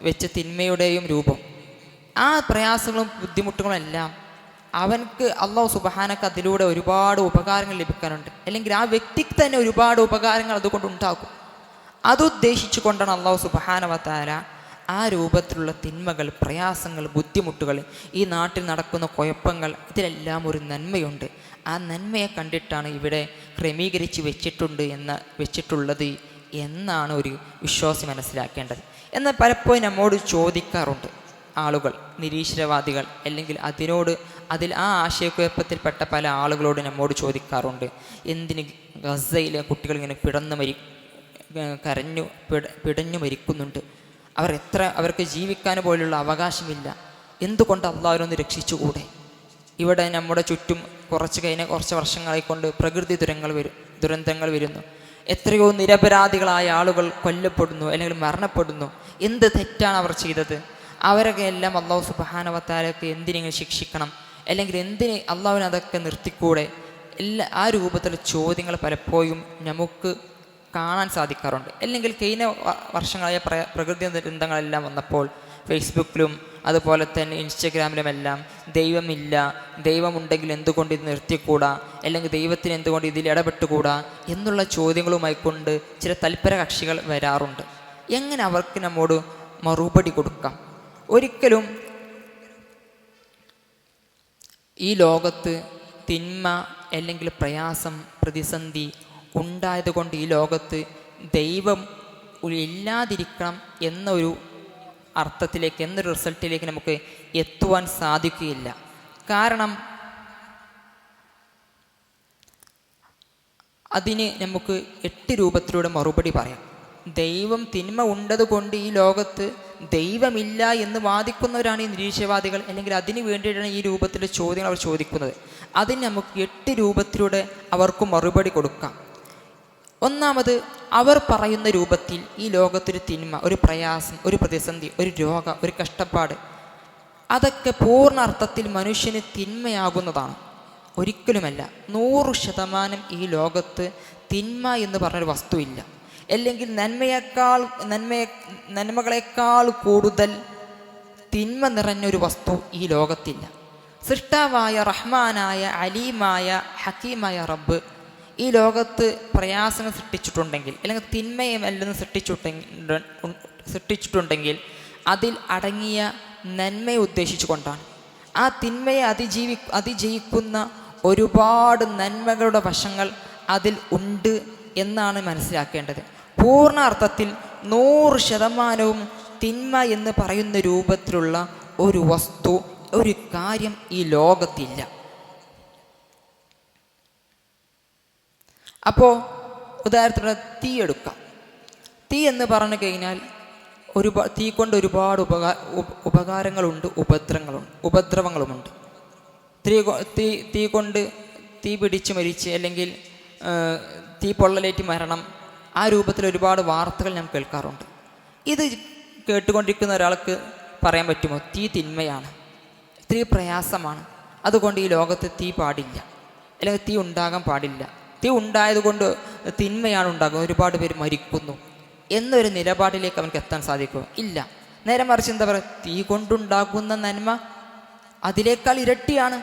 വെച്ച് തിന്മയുടെയും രൂപം. ആ പ്രയാസങ്ങളും ബുദ്ധിമുട്ടുകളും എല്ലാം അവൻക്ക് അള്ളാഹു സുബ്ഹാനഹു അതിലൂടെ ഒരുപാട് ഉപകാരങ്ങൾ ലഭിക്കാനുണ്ട്, അല്ലെങ്കിൽ ആ വ്യക്തിക്ക് തന്നെ ഒരുപാട് ഉപകാരങ്ങൾ അതുകൊണ്ട് ഉണ്ടാകും. അതുദ്ദേശിച്ചു കൊണ്ടാണ് അള്ളാഹു സുബ്ഹാനഹു വ തആല ആ രൂപത്തിലുള്ള തിന്മകൾ, പ്രയാസങ്ങൾ, ബുദ്ധിമുട്ടുകൾ, ഈ നാട്ടിൽ നടക്കുന്ന കുഴപ്പങ്ങൾ, ഇതിലെല്ലാം ഒരു നന്മയുണ്ട്. ആ നന്മയെ കണ്ടിട്ടാണ് ഇവിടെ ക്രമീകരിച്ച് വെച്ചിട്ടുള്ളത് എന്നാണ് ഒരു വിശ്വാസി മനസ്സിലാക്കേണ്ടത്. എന്നാൽ പലപ്പോഴും നമ്മോട് ചോദിക്കാറുണ്ട് ആളുകൾ, നിരീശ്വരവാദികൾ, അല്ലെങ്കിൽ അതിൽ ആ ആശയക്കുഴപ്പത്തിൽപ്പെട്ട പല ആളുകളോട് നമ്മോട് ചോദിക്കാറുണ്ട്, എന്തിന് ഗസയിലെ കുട്ടികൾ ഇങ്ങനെ പിടഞ്ഞു മരിക്കുന്നുണ്ട്, അവർക്ക് ജീവിക്കാൻ പോലുള്ള അവകാശമില്ല, എന്തുകൊണ്ട് അള്ളാഹുവിനൊന്ന് രക്ഷിച്ചുകൂടെ? ഇവിടെ നമ്മുടെ ചുറ്റും കുറച്ച് വർഷങ്ങളായിക്കൊണ്ട് പ്രകൃതി ദുരന്തങ്ങൾ വരുന്നു, എത്രയോ നിരപരാധികളായ ആളുകൾ കൊല്ലപ്പെടുന്നു അല്ലെങ്കിൽ മരണപ്പെടുന്നു. എന്ത് തെറ്റാണ് അവർ ചെയ്തത്? അവരൊക്കെ എല്ലാം അള്ളാഹു സുബ്ഹാനഹു വ തആലക്ക് എന്തിനെങ്കിലും ശിക്ഷിക്കണം, അല്ലെങ്കിൽ എന്തിന് അള്ളാഹുവിനെ അതൊക്കെ നിർത്തിക്കൂടെ? ആ രൂപത്തിലുള്ള ചോദ്യങ്ങൾ പലപ്പോഴും നമുക്ക് കാണാൻ സാധിക്കാറുണ്ട്. അല്ലെങ്കിൽ കഴിഞ്ഞ വർഷങ്ങളായ പ്രകൃതി ദുരന്തങ്ങളെല്ലാം വന്നപ്പോൾ ഫേസ്ബുക്കിലും അതുപോലെ തന്നെ ഇൻസ്റ്റഗ്രാമിലുമെല്ലാം ദൈവമില്ല, ദൈവമുണ്ടെങ്കിൽ എന്തുകൊണ്ട് ഇത് നിർത്തിക്കൂടാ, അല്ലെങ്കിൽ ദൈവത്തിന് എന്തുകൊണ്ട് ഇതിൽ ഇടപെട്ടുകൂടാ എന്നുള്ള ചോദ്യങ്ങളുമായി കൊണ്ട് ചില തൽപര കക്ഷികൾ വരാറുണ്ട്. എങ്ങനെ അവർക്ക് നമ്മോട് മറുപടി കൊടുക്കാം? ഒരിക്കലും ഈ ലോകത്ത് തിന്മ അല്ലെങ്കിൽ പ്രയാസം, പ്രതിസന്ധി ഉണ്ടായതുകൊണ്ട് ഈ ലോകത്ത് ദൈവം ഇല്ലാതിരിക്കണം എന്നൊരു അർത്ഥത്തിലേക്ക്, എന്നൊരു റിസൾട്ടിലേക്ക് നമുക്ക് എത്തുവാൻ സാധിക്കുകയില്ല. കാരണം അതിന് നമുക്ക് 8 രൂപത്തിലൂടെ മറുപടി പറയാം. ദൈവം തിന്മ ഉണ്ടതുകൊണ്ട് ഈ ലോകത്ത് ദൈവമില്ല എന്ന് വാദിക്കുന്നവരാണ് ഈ നിരീശ്വരവാദികൾ, അല്ലെങ്കിൽ അതിന് വേണ്ടിയിട്ടാണ് ഈ രൂപത്തിലെ ചോദ്യങ്ങൾ അവർ ചോദിക്കുന്നത്. അതിന് നമുക്ക് 8 രൂപത്തിലൂടെ അവർക്ക് മറുപടി കൊടുക്കാം. ഒന്നാമത്, അവർ പറയുന്ന രൂപത്തിൽ ഈ ലോകത്തൊരു തിന്മ, ഒരു പ്രയാസം, ഒരു പ്രതിസന്ധി, ഒരു രോഗം, ഒരു കഷ്ടപ്പാട്, അതൊക്കെ പൂർണ്ണ അർത്ഥത്തിൽ മനുഷ്യന് തിന്മയാകുന്നതാണ്. ഒരിക്കലുമല്ല. 100% ഈ ലോകത്ത് തിന്മ എന്ന് പറഞ്ഞൊരു വസ്തുവില്ല. അല്ലെങ്കിൽ നന്മകളെക്കാൾ കൂടുതൽ തിന്മ നിറഞ്ഞൊരു വസ്തു ഈ ലോകത്തില്ല. സൃഷ്ടാവായ റഹ്മാനായ അലീമായ ഹക്കീമായ റബ്ബ് ഈ ലോകത്ത് പ്രയാസങ്ങൾ സൃഷ്ടിച്ചിട്ടുണ്ടെങ്കിൽ, അല്ലെങ്കിൽ തിന്മയും എല്ലാം സൃഷ്ടിച്ചിട്ടുണ്ടെങ്കിൽ അതിൽ അടങ്ങിയ നന്മയെ ഉദ്ദേശിച്ചു കൊണ്ടാണ്. ആ തിന്മയെ അതിജയിക്കുന്ന ഒരുപാട് നന്മകളുടെ വശങ്ങൾ അതിൽ ഉണ്ട് എന്നാണ് മനസ്സിലാക്കേണ്ടത്. പൂർണ്ണ അർത്ഥത്തിൽ 100% തിന്മ എന്ന് പറയുന്ന രൂപത്തിലുള്ള ഒരു വസ്തു, ഒരു കാര്യം ഈ ലോകത്തില്ല. അപ്പോൾ ഉദാഹരണത്തിന് തീ എടുക്കാം. തീ എന്ന് പറഞ്ഞു കഴിഞ്ഞാൽ തീ കൊണ്ട് ഒരുപാട് ഉപകാരങ്ങളുണ്ട്, ഉപദ്രവങ്ങളുമുണ്ട്. തീ കൊണ്ട് തീ പിടിച്ച് മരിച്ച്, അല്ലെങ്കിൽ തീ പൊള്ളലേറ്റ് മരണം, ആ രൂപത്തിൽ ഒരുപാട് വാർത്തകൾ ഞാൻ കേൾക്കാറുണ്ട്. ഇത് കേട്ടുകൊണ്ടിരിക്കുന്ന ഒരാൾക്ക് പറയാൻ പറ്റുമോ തീ തിന്മയാണ്, തീ പ്രയാസമാണ്, അതുകൊണ്ട് ഈ ലോകത്ത് തീ പാടില്ല, അല്ലെങ്കിൽ തീ ഉണ്ടാകാൻ പാടില്ല, തീ ഉണ്ടായതുകൊണ്ട് തിന്മയാണ് ഉണ്ടാകുന്നത്, ഒരുപാട് പേര് മരിക്കുന്നു എന്നൊരു നിലപാടിലേക്ക് അവർക്ക് എത്താൻ സാധിക്കുമോ? ഇല്ല. നേരെ മറിച്ച് എന്താ പറയുക, തീ കൊണ്ടുണ്ടാകുന്ന നന്മ അതിനേക്കാൾ ഇരട്ടിയാണ്,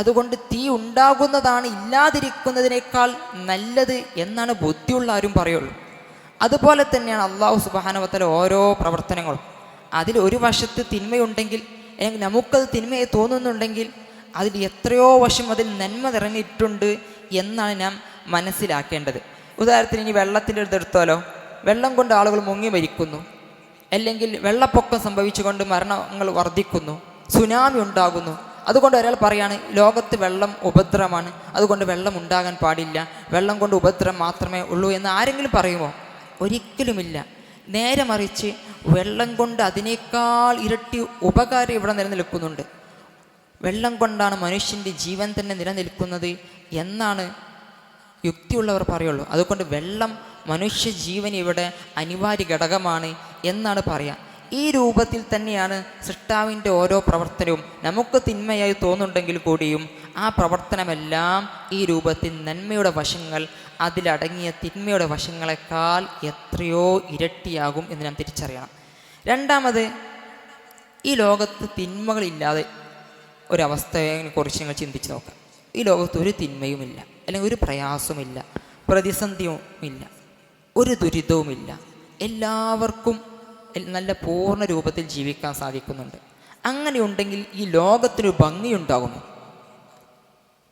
അതുകൊണ്ട് തീ ഉണ്ടാകുന്നതാണ് ഇല്ലാതിരിക്കുന്നതിനേക്കാൾ നല്ലത് എന്നാണ് ബുദ്ധിയുള്ള ആരും പറയുള്ളൂ. അതുപോലെ തന്നെയാണ് അള്ളാഹു സുബ്ഹാനഹു വ തആല ഓരോ പ്രവർത്തനങ്ങളും. അതിൽ ഒരു വശത്ത് തിന്മയുണ്ടെങ്കിൽ, അല്ലെങ്കിൽ നമുക്കത് തിന്മയെ തോന്നുന്നുണ്ടെങ്കിൽ, അതിൽ എത്രയോ വശം അതിൽ നന്മ നിറഞ്ഞിട്ടുണ്ട് എന്നാണ് നാം മനസ്സിലാക്കേണ്ടത്. ഉദാഹരണത്തിന് ഇനി വെള്ളത്തിൻ്റെ അടുത്തെടുത്താലോ, വെള്ളം കൊണ്ട് ആളുകൾ മുങ്ങി മരിക്കുന്നു, അല്ലെങ്കിൽ വെള്ളപ്പൊക്കം സംഭവിച്ചുകൊണ്ട് മരണങ്ങൾ വർദ്ധിക്കുന്നു, സുനാമി ഉണ്ടാകുന്നു. അതുകൊണ്ട് ഒരാൾ പറയാണ് ലോകത്ത് വെള്ളം ഉപദ്രവമാണ്, അതുകൊണ്ട് വെള്ളം ഉണ്ടാകാൻ പാടില്ല, വെള്ളം കൊണ്ട് ഉപദ്രവം മാത്രമേ ഉള്ളൂ എന്ന് ആരെങ്കിലും പറയുമോ? ഒരിക്കലുമില്ല. നേരെ മറിച്ച് വെള്ളം കൊണ്ട് അതിനേക്കാൾ ഇരട്ടി ഉപകാരം ഇവിടെ നിലനിൽക്കുന്നുണ്ട്. വെള്ളം കൊണ്ടാണ് മനുഷ്യൻ്റെ ജീവൻ തന്നെ നിലനിൽക്കുന്നത് എന്നാണ് യുക്തിയുള്ളവർ പറയുള്ളൂ. അതുകൊണ്ട് വെള്ളം മനുഷ്യ ജീവൻ ഇവിടെ അനിവാര്യ ഘടകമാണ് എന്നാണ് പറയുക. ഈ രൂപത്തിൽ തന്നെയാണ് സൃഷ്ടാവിൻ്റെ ഓരോ പ്രവർത്തനവും. നമുക്ക് തിന്മയായി തോന്നുന്നുണ്ടെങ്കിൽ കൂടിയും ആ പ്രവർത്തനമെല്ലാം ഈ രൂപത്തിൽ നന്മയുടെ വശങ്ങൾ, അതിലടങ്ങിയ തിന്മയുടെ വശങ്ങളെക്കാൾ എത്രയോ ഇരട്ടിയാകും എന്ന് നാം തിരിച്ചറിയണം. രണ്ടാമത്, ഈ ലോകത്ത് തിന്മകളില്ലാതെ ഒരവസ്ഥയെക്കുറിച്ച് നിങ്ങൾ ചിന്തിച്ച് നോക്കാം. ഈ ലോകത്ത് ഒരു തിന്മയുമില്ല, അല്ലെങ്കിൽ ഒരു പ്രയാസവുമില്ല, പ്രതിസന്ധിയുമില്ല, ഒരു ദുരിതവുമില്ല. എല്ലാവർക്കും നല്ല പൂർണ്ണ രൂപത്തിൽ ജീവിക്കാൻ സാധിക്കുന്നുണ്ട്. അങ്ങനെയുണ്ടെങ്കിൽ ഈ ലോകത്തിനൊരു ഭംഗിയുണ്ടാകുമോ?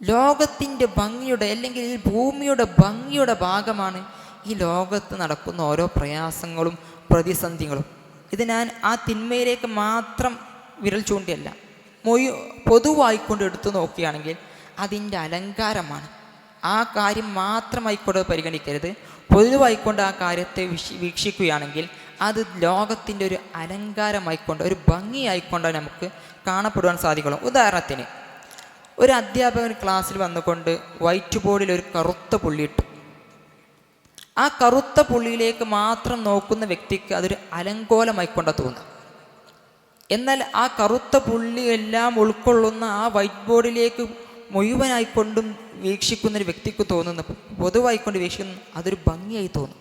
ലോകത്തിൻ്റെ ഭംഗിയുടെ, അല്ലെങ്കിൽ ഈ ഭൂമിയുടെ ഭംഗിയുടെ ഭാഗമാണ് ഈ ലോകത്ത് നടക്കുന്ന ഓരോ പ്രയാസങ്ങളും പ്രതിസന്ധികളും. ഇത് ഞാൻ ആ തിന്മയിലേക്ക് മാത്രം വിരൽ ചൂണ്ടിയല്ല, പൊതുവായിക്കൊണ്ട് എടുത്തു നോക്കുകയാണെങ്കിൽ അതിൻ്റെ അലങ്കാരമാണ്. ആ കാര്യം മാത്രമായിക്കൊണ്ട് പരിഗണിക്കരുത്. പൊതുവായിക്കൊണ്ട് ആ കാര്യത്തെ വീക്ഷിക്കുകയാണെങ്കിൽ അത് ലോകത്തിൻ്റെ ഒരു അലങ്കാരമായിക്കൊണ്ട്, ഒരു ഭംഗിയായിക്കൊണ്ട് നമുക്ക് കാണപ്പെടുവാൻ സാധിക്കുള്ളൂ. ഉദാഹരണത്തിന്, ഒരു അധ്യാപകൻ ക്ലാസ്സിൽ വന്നുകൊണ്ട് വൈറ്റ് ബോർഡിൽ ഒരു കറുത്ത പുള്ളിയിട്ടു. ആ കറുത്ത പുള്ളിയിലേക്ക് മാത്രം നോക്കുന്ന വ്യക്തിക്ക് അതൊരു അലങ്കോലമായിക്കൊണ്ട് തോന്നാം. എന്നാൽ ആ കറുത്ത പുള്ളി എല്ലാം ഉൾക്കൊള്ളുന്ന ആ വൈറ്റ് ബോർഡിലേക്ക് മുഴുവനായിക്കൊണ്ടും വീക്ഷിക്കുന്നൊരു വ്യക്തിക്ക് തോന്നുന്നു, പൊതുവായിക്കൊണ്ട് വീക്ഷിക്കുന്നു, അതൊരു ഭംഗിയായി തോന്നും.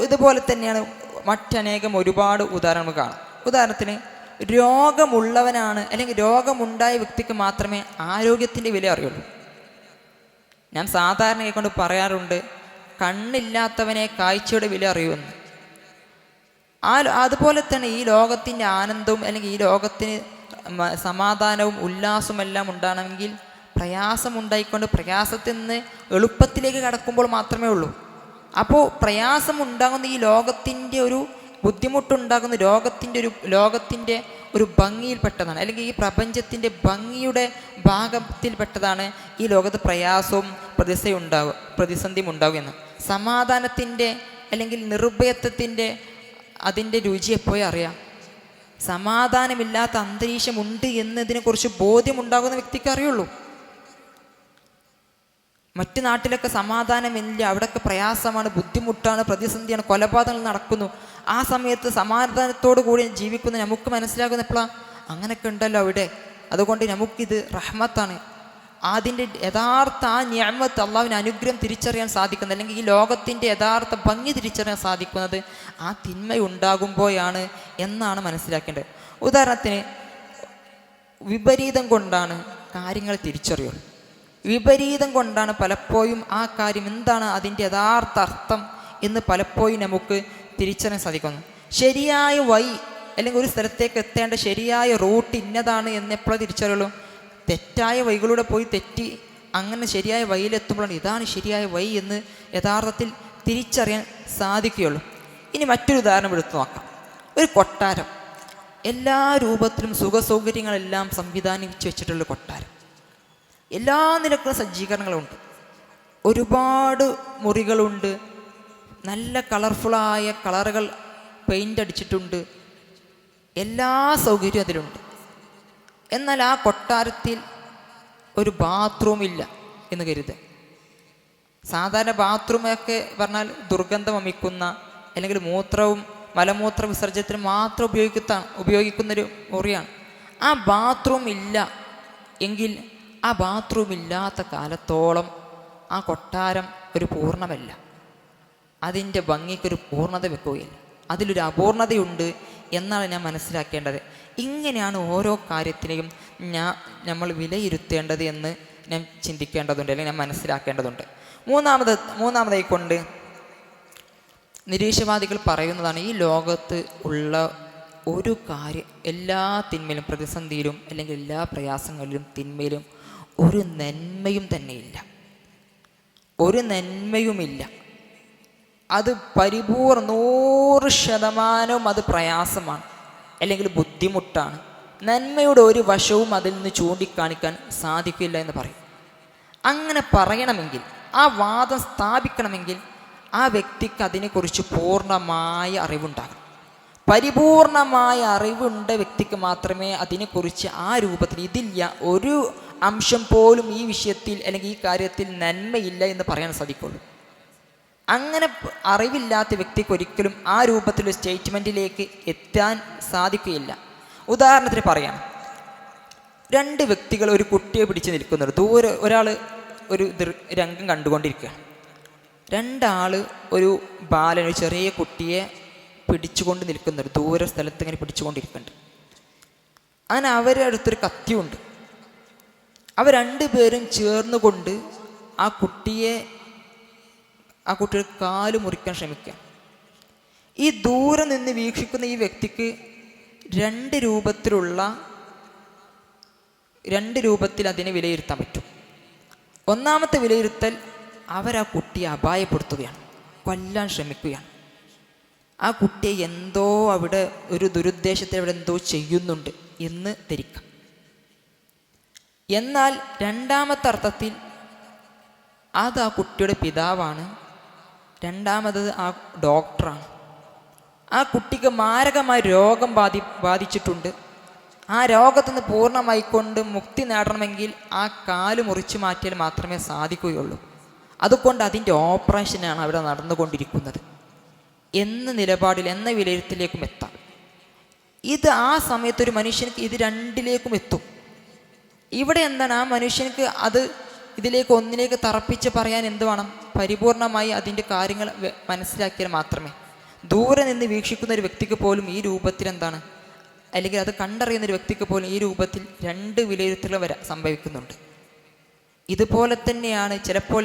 ഇതുപോലെ തന്നെയാണ് മറ്റനേകം ഒരുപാട് ഉദാഹരണങ്ങൾ കാണാം. ഉദാഹരണത്തിന് രോഗമുള്ളവനാണ് അല്ലെങ്കിൽ രോഗമുണ്ടായ വ്യക്തിക്ക് മാത്രമേ ആരോഗ്യത്തിൻ്റെ വില അറിയുള്ളൂ. ഞാൻ സാധാരണ കൊണ്ട് പറയാറുണ്ട്, കണ്ണില്ലാത്തവനെ കാഴ്ചയുടെ വില അറിയുമെന്ന്. അതുപോലെ തന്നെ ഈ ലോകത്തിൻ്റെ ആനന്ദവും അല്ലെങ്കിൽ ഈ ലോകത്തിന് സമാധാനവും ഉല്ലാസവും എല്ലാം ഉണ്ടാകണമെങ്കിൽ പ്രയാസമുണ്ടായിക്കൊണ്ട് പ്രയാസത്തിൽ നിന്ന് എളുപ്പത്തിലേക്ക് കടക്കുമ്പോൾ മാത്രമേ ഉള്ളൂ. അപ്പോൾ പ്രയാസം ഉണ്ടാകുന്ന ഈ ലോകത്തിൻ്റെ ഒരു ബുദ്ധിമുട്ടുണ്ടാകുന്ന ലോകത്തിൻ്റെ ഒരു ഭംഗിയിൽപ്പെട്ടതാണ്, അല്ലെങ്കിൽ ഈ പ്രപഞ്ചത്തിൻ്റെ ഭംഗിയുടെ ഭാഗത്തിൽപ്പെട്ടതാണ് ഈ ലോകത്ത് പ്രയാസവും പ്രതിസന്ധിയും ഉണ്ടാകുമെന്ന്. സമാധാനത്തിൻ്റെ അല്ലെങ്കിൽ നിർഭയത്വത്തിൻ്റെ അതിൻ്റെ രുചി എപ്പോഴും അറിയാം. സമാധാനമില്ലാത്ത അന്തരീക്ഷമുണ്ട് എന്നതിനെക്കുറിച്ച് ബോധ്യമുണ്ടാകുന്ന വ്യക്തിക്ക് അറിയുള്ളൂ. മറ്റു നാട്ടിലൊക്കെ സമാധാനമില്ല, അവിടെയൊക്കെ പ്രയാസമാണ്, ബുദ്ധിമുട്ടാണ്, പ്രതിസന്ധിയാണ്, കൊലപാതകങ്ങൾ നടക്കുന്നു. ആ സമയത്ത് സമാധാനത്തോടു കൂടി ജീവിക്കുന്ന നമുക്ക് മനസ്സിലാകുന്ന എപ്പോഴാണ് അങ്ങനെയൊക്കെ ഉണ്ടല്ലോ അവിടെ. അതുകൊണ്ട് നമുക്കിത് റഹ്മത്താണ്. അതിൻ്റെ യഥാർത്ഥ ആ നിഅമത്ത് അള്ളാഹുവിൻ്റെ അനുഗ്രഹം തിരിച്ചറിയാൻ സാധിക്കുന്നത്, അല്ലെങ്കിൽ ഈ ലോകത്തിൻ്റെ യഥാർത്ഥ ഭംഗി തിരിച്ചറിയാൻ സാധിക്കുന്നത് ആ തിന്മ ഉണ്ടാകുമ്പോഴാണ് എന്നാണ് മനസ്സിലാക്കേണ്ടത്. ഉദാഹരണത്തിന് വിപരീതം കൊണ്ടാണ് കാര്യങ്ങൾ തിരിച്ചറിയുള്ളൂ. വിപരീതം കൊണ്ടാണ് പലപ്പോഴും ആ കാര്യം എന്താണ് അതിൻ്റെ യഥാർത്ഥ അർത്ഥം എന്ന് പലപ്പോഴും നമുക്ക് തിരിച്ചറിയാൻ സാധിക്കുന്നു. ശരിയായ വഴി അല്ലെങ്കിൽ ഒരു സ്ഥലത്തേക്ക് എത്തേണ്ട ശരിയായ റൂട്ട് ഇന്നതാണ് എന്ന് എപ്പോഴും തിരിച്ചറിയുള്ളൂ. തെറ്റായ വഴികളിലൂടെ പോയി തെറ്റി അങ്ങനെ ശരിയായ വഴിയിലെത്തുമ്പോഴാണ് ഇതാണ് ശരിയായ വഴി എന്ന് യഥാർത്ഥത്തിൽ തിരിച്ചറിയാൻ സാധിക്കുകയുള്ളൂ. ഇനി മറ്റൊരു ഉദാഹരണം എടുത്തു നോക്കാം. ഒരു കൊട്ടാരം, എല്ലാ രൂപത്തിലും സുഖസൗകര്യങ്ങളെല്ലാം സംവിധാനിച്ച് വെച്ചിട്ടുള്ള കൊട്ടാരം, എല്ലാ നിലക്കുള്ള സജ്ജീകരണങ്ങളുണ്ട്, ഒരുപാട് മുറികളുണ്ട്, നല്ല കളർഫുള്ളായ കളറുകൾ പെയിൻ്റ് അടിച്ചിട്ടുണ്ട്, എല്ലാ സൗകര്യവും അതിലുണ്ട്. എന്നാൽ ആ കൊട്ടാരത്തിൽ ഒരു ബാത്റൂം ഇല്ല എന്ന് കരുതുക. സാധാരണ ബാത്റൂമൊക്കെ പറഞ്ഞാൽ ദുർഗന്ധം വമിക്കുന്ന അല്ലെങ്കിൽ മലമൂത്ര വിസർജനത്തിന് മാത്രം ഉപയോഗിക്കുന്നൊരു മുറിയാണ്. ആ ബാത്റൂം ഇല്ല എങ്കിൽ ആ ബാത്റൂം ഇല്ലാത്ത കാലത്തോളം ആ കൊട്ടാരം ഒരു പൂർണ്ണമല്ല, അതിൻ്റെ ഭംഗിക്കൊരു പൂർണ്ണത വെക്കുകയില്ല, അതിലൊരു അപൂർണതയുണ്ട് എന്നാണ് ഞാൻ മനസ്സിലാക്കേണ്ടത്. ഇങ്ങനെയാണ് ഓരോ കാര്യത്തിനെയും നമ്മൾ വിലയിരുത്തേണ്ടത് എന്ന് ഞാൻ ചിന്തിക്കേണ്ടതുണ്ട്, അല്ലെങ്കിൽ ഞാൻ മനസ്സിലാക്കേണ്ടതുണ്ട്. മൂന്നാമതായി കൊണ്ട് നിരീശ്വരവാദികൾ പറയുന്നതാണ്, ഈ ലോകത്ത് ഉള്ള ഒരു കാര്യം എല്ലാ തിന്മയിലും പ്രതിസന്ധിയിലും അല്ലെങ്കിൽ എല്ലാ പ്രയാസങ്ങളിലും തിന്മയിലും ഒരു നന്മയും തന്നെയില്ല, ഒരു നന്മയുമില്ല. അത് 100% അത് പ്രയാസമാണ് അല്ലെങ്കിൽ ബുദ്ധിമുട്ടാണ്. നന്മയുടെ ഒരു വശവും അതിൽ നിന്ന് ചൂണ്ടിക്കാണിക്കാൻ സാധിക്കില്ല എന്ന് പറയും. അങ്ങനെ പറയണമെങ്കിൽ, ആ വാദം സ്ഥാപിക്കണമെങ്കിൽ ആ വ്യക്തിക്ക് അതിനെക്കുറിച്ച് പൂർണ്ണമായ അറിവുണ്ടാകും. പരിപൂർണമായ അറിവുണ്ട വ്യക്തിക്ക് മാത്രമേ അതിനെക്കുറിച്ച് ആ രൂപത്തിൽ ഇതില്ല, ഒരു അംശം പോലും ഈ വിഷയത്തിൽ അല്ലെങ്കിൽ ഈ കാര്യത്തിൽ നന്മയില്ല എന്ന് പറയാൻ സാധിക്കുള്ളൂ. അങ്ങനെ അറിവില്ലാത്ത വ്യക്തിക്ക് ഒരിക്കലും ആ രൂപത്തിലുള്ള സ്റ്റേറ്റ്മെൻറ്റിലേക്ക് എത്താൻ സാധിക്കുകയില്ല. ഉദാഹരണത്തിന് പറയാം, 2 വ്യക്തികൾ ഒരു കുട്ടിയെ പിടിച്ച് നിൽക്കുന്നുണ്ട്. ദൂരെ ഒരാൾ ഒരു രംഗം കണ്ടുകൊണ്ടിരിക്കുകയാണ്, 2 ആൾ ഒരു ഒരു ചെറിയ കുട്ടിയെ പിടിച്ചുകൊണ്ട് നിൽക്കുന്നുണ്ട്, ദൂരെ സ്ഥലത്ത് ഇങ്ങനെ പിടിച്ചുകൊണ്ടിരിക്കുന്നുണ്ട്. അങ്ങനെ അവരുടെ അടുത്തൊരു കത്തിയുണ്ട്. അവർ 2 പേരും ചേർന്നുകൊണ്ട് ആ കുട്ടിയുടെ കാല് മുറിക്കാൻ ശ്രമിക്കുക. ഈ ദൂരെ നിന്ന് വീക്ഷിക്കുന്ന ഈ വ്യക്തിക്ക് 2 രൂപത്തിൽ അതിനെ വിലയിരുത്താൻ പറ്റും. ഒന്നാമത്തെ വിലയിരുത്തൽ, അവരാ കുട്ടിയെ അപായപ്പെടുത്തുകയാണ്, കൊല്ലാൻ ശ്രമിക്കുകയാണ്. ആ കുട്ടിയെ എന്തോ അവിടെ ഒരു ദുരുദ്ദേശത്തിൽ അവിടെ എന്തോ ചെയ്യുന്നുണ്ട് എന്ന് ധരിക്കാം. എന്നാൽ രണ്ടാമത്തെ അർത്ഥത്തിൽ അത് ആ കുട്ടിയുടെ പിതാവാണ്, രണ്ടാമത് ആ ഡോക്ടറാണ്. ആ കുട്ടിക്ക് മാരകമായ രോഗം ബാധിച്ചിട്ടുണ്ട്. ആ രോഗത്തിൽ നിന്ന് പൂർണ്ണമായിക്കൊണ്ട് മുക്തി നേടണമെങ്കിൽ ആ കാല് മുറിച്ചു മാറ്റിയാൽ മാത്രമേ സാധിക്കുകയുള്ളൂ. അതുകൊണ്ട് അതിൻ്റെ ഓപ്പറേഷനാണ് അവിടെ നടന്നുകൊണ്ടിരിക്കുന്നത് എന്ന നിലപാടിൽ, എന്ന വിലയിരുത്തലിലേക്കും എത്താം. ഇത് ആ സമയത്തൊരു മനുഷ്യർക്ക് ഇത് 2ലേക്കും എത്തും. ഇവിടെ എന്താണ്, ആ മനുഷ്യർക്ക് അത് ഒന്നിലേക്ക് തറപ്പിച്ച് പറയാൻ എന്ത് വേണം? പരിപൂർണമായി അതിൻ്റെ കാര്യങ്ങൾ മനസ്സിലാക്കിയാൽ മാത്രമേ. ദൂരെ നിന്ന് വീക്ഷിക്കുന്ന ഒരു വ്യക്തിക്ക് പോലും ഈ രൂപത്തിൽ എന്താണ് അല്ലെങ്കിൽ അത് കണ്ടറിയുന്നൊരു വ്യക്തിക്ക് പോലും ഈ രൂപത്തിൽ രണ്ട് വിലയിരുത്തലുകൾ സംഭവിക്കുന്നുണ്ട്. ഇതുപോലെ തന്നെയാണ് ചിലപ്പോൾ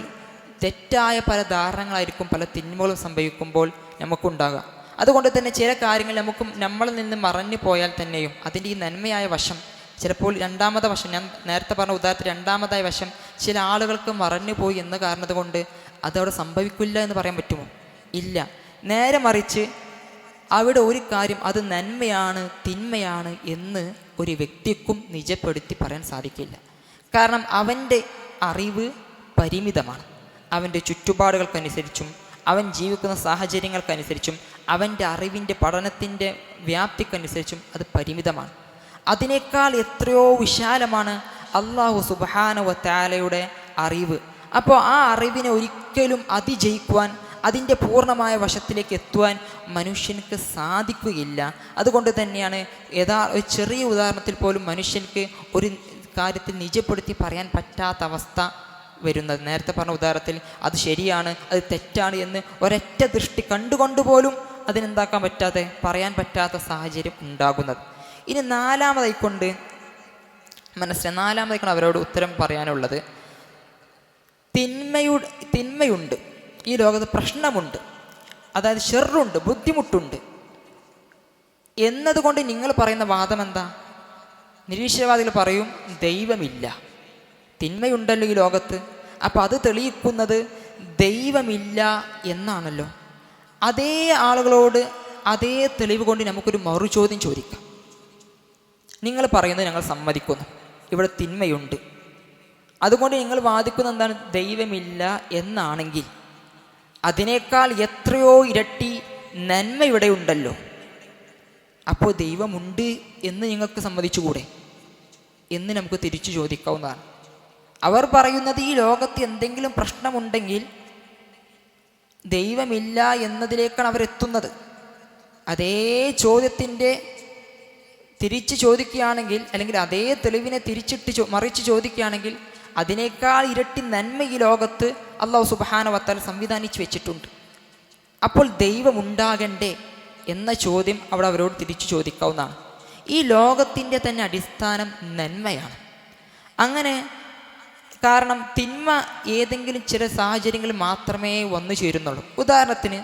തെറ്റായ പല ധാരണകളായിരിക്കും പല തിന്മകളും സംഭവിക്കുമ്പോൾ നമുക്കുണ്ടാകുക. അതുകൊണ്ട് തന്നെ ചില കാര്യങ്ങൾ നമ്മളിൽ നിന്ന് മറഞ്ഞു പോയാൽ തന്നെയും അതിൻ്റെ ഈ നന്മയായ വശം ചിലപ്പോൾ രണ്ടാമത്തെ വശം, ഞാൻ നേരത്തെ പറഞ്ഞ ഉദാഹരണത്തിൽ രണ്ടാമതായ വശം ചില ആളുകൾക്ക് മറഞ്ഞു പോയി എന്ന കാരണത് കൊണ്ട് അതവിടെ സംഭവിക്കില്ല എന്ന് പറയാൻ പറ്റുമോ? ഇല്ല. നേരെ മറിച്ച് അവിടെ ഒരു കാര്യം അത് നന്മയാണ് തിന്മയാണ് എന്ന് ഒരു വ്യക്തിക്കും നിജപ്പെടുത്തി പറയാൻ സാധിക്കില്ല. കാരണം അവൻ്റെ അറിവ് പരിമിതമാണ്. അവൻ്റെ ചുറ്റുപാടുകൾക്കനുസരിച്ചും അവൻ ജീവിക്കുന്ന സാഹചര്യങ്ങൾക്കനുസരിച്ചും അവൻ്റെ അറിവിൻ്റെ പഠനത്തിൻ്റെ വ്യാപ്തിക്കനുസരിച്ചും അത് പരിമിതമാണ്. അതിനേക്കാൾ എത്രയോ വിശാലമാണ് അല്ലാഹു സുബ്ഹാനഹു വ തആലയുടെ അറിവ്. അപ്പോൾ ആ അറിവിനെ ഒരിക്കലും അതിജയിക്കുവാൻ, അതിൻ്റെ പൂർണ്ണമായ വശത്തിലേക്ക് എത്തുവാൻ മനുഷ്യർക്ക് സാധിക്കുകയില്ല. അതുകൊണ്ട് തന്നെയാണ് ഒരു ചെറിയ ഉദാഹരണത്തിൽ പോലും മനുഷ്യർക്ക് ഒരു കാര്യത്തിൽ നിജപ്പെടുത്തി പറയാൻ പറ്റാത്ത അവസ്ഥ വരുന്നത്. നേരത്തെ പറഞ്ഞ ഉദാഹരണത്തിൽ അത് ശരിയാണ്, അത് തെറ്റാണ് എന്ന് ഒരൊറ്റ ദൃഷ്ടി കണ്ടുകൊണ്ട് പോലും അതിനെന്താക്കാൻ പറ്റാതെ പറയാൻ പറ്റാത്ത സാഹചര്യം ഉണ്ടാകുന്നത്. ഇനി നാലാമതായിക്കൊണ്ട് അവരോട് ഉത്തരം പറയാനുള്ളത്, തിന്മയുണ്ട്, ഈ ലോകത്ത് പ്രശ്നമുണ്ട്, അതായത് ഷെറുണ്ട്, ബുദ്ധിമുട്ടുണ്ട് എന്നതുകൊണ്ട് നിങ്ങൾ പറയുന്ന വാദം എന്താ? നിരീശ്വരവാദികൾ പറയും ദൈവമില്ല, തിന്മയുണ്ടല്ലോ ഈ ലോകത്ത്, അപ്പം അത് തെളിയിക്കുന്നത് ദൈവമില്ല എന്നാണല്ലോ. അതേ ആളുകളോട് അതേ തെളിവ് കൊണ്ട് നമുക്കൊരു മറുചോദ്യം ചോദിക്കാം. നിങ്ങൾ പറയുന്നത് ഞങ്ങൾ സമ്മതിക്കുന്നു, ഇവിടെ തിന്മയുണ്ട്, അതുകൊണ്ട് നിങ്ങൾ വാദിക്കുന്നത് എന്താണ്? ദൈവമില്ല എന്നാണെങ്കിൽ അതിനേക്കാൾ എത്രയോ ഇരട്ടി നന്മ ഇവിടെ ഉണ്ടല്ലോ, അപ്പോൾ ദൈവമുണ്ട് എന്ന് നിങ്ങൾക്ക് സമ്മതിച്ചുകൂടെ എന്ന് നമുക്ക് തിരിച്ചു ചോദിക്കാവുന്നതാണ്. അവർ പറയുന്നത് ഈ ലോകത്ത് എന്തെങ്കിലും പ്രശ്നമുണ്ടെങ്കിൽ ദൈവമില്ല എന്നതിലേക്കാണ് അവരെത്തുന്നത്. അതേ ചോദ്യത്തിൻ്റെ തിരിച്ച് ചോദിക്കുകയാണെങ്കിൽ, അല്ലെങ്കിൽ അതേ തെളിവിനെ മറിച്ച് ചോദിക്കുകയാണെങ്കിൽ അതിനേക്കാൾ ഇരട്ടി നന്മ ഈ ലോകത്ത് അല്ലാഹു സുബ്ഹാനഹു വ തആല സംവിധാനിച്ച് വെച്ചിട്ടുണ്ട്. അപ്പോൾ ദൈവമുണ്ടാകണ്ടേ എന്ന ചോദ്യം അവിടെ അവരോട് തിരിച്ചു ചോദിക്കാവുന്നതാണ്. ഈ ലോകത്തിൻ്റെ തന്നെ അടിസ്ഥാനം നന്മയാണ്. അങ്ങനെ കാരണം തിന്മ ഏതെങ്കിലും ചില സാഹചര്യങ്ങളിൽ മാത്രമേ വന്നു ചേരുന്നുള്ളൂ. ഉദാഹരണത്തിന്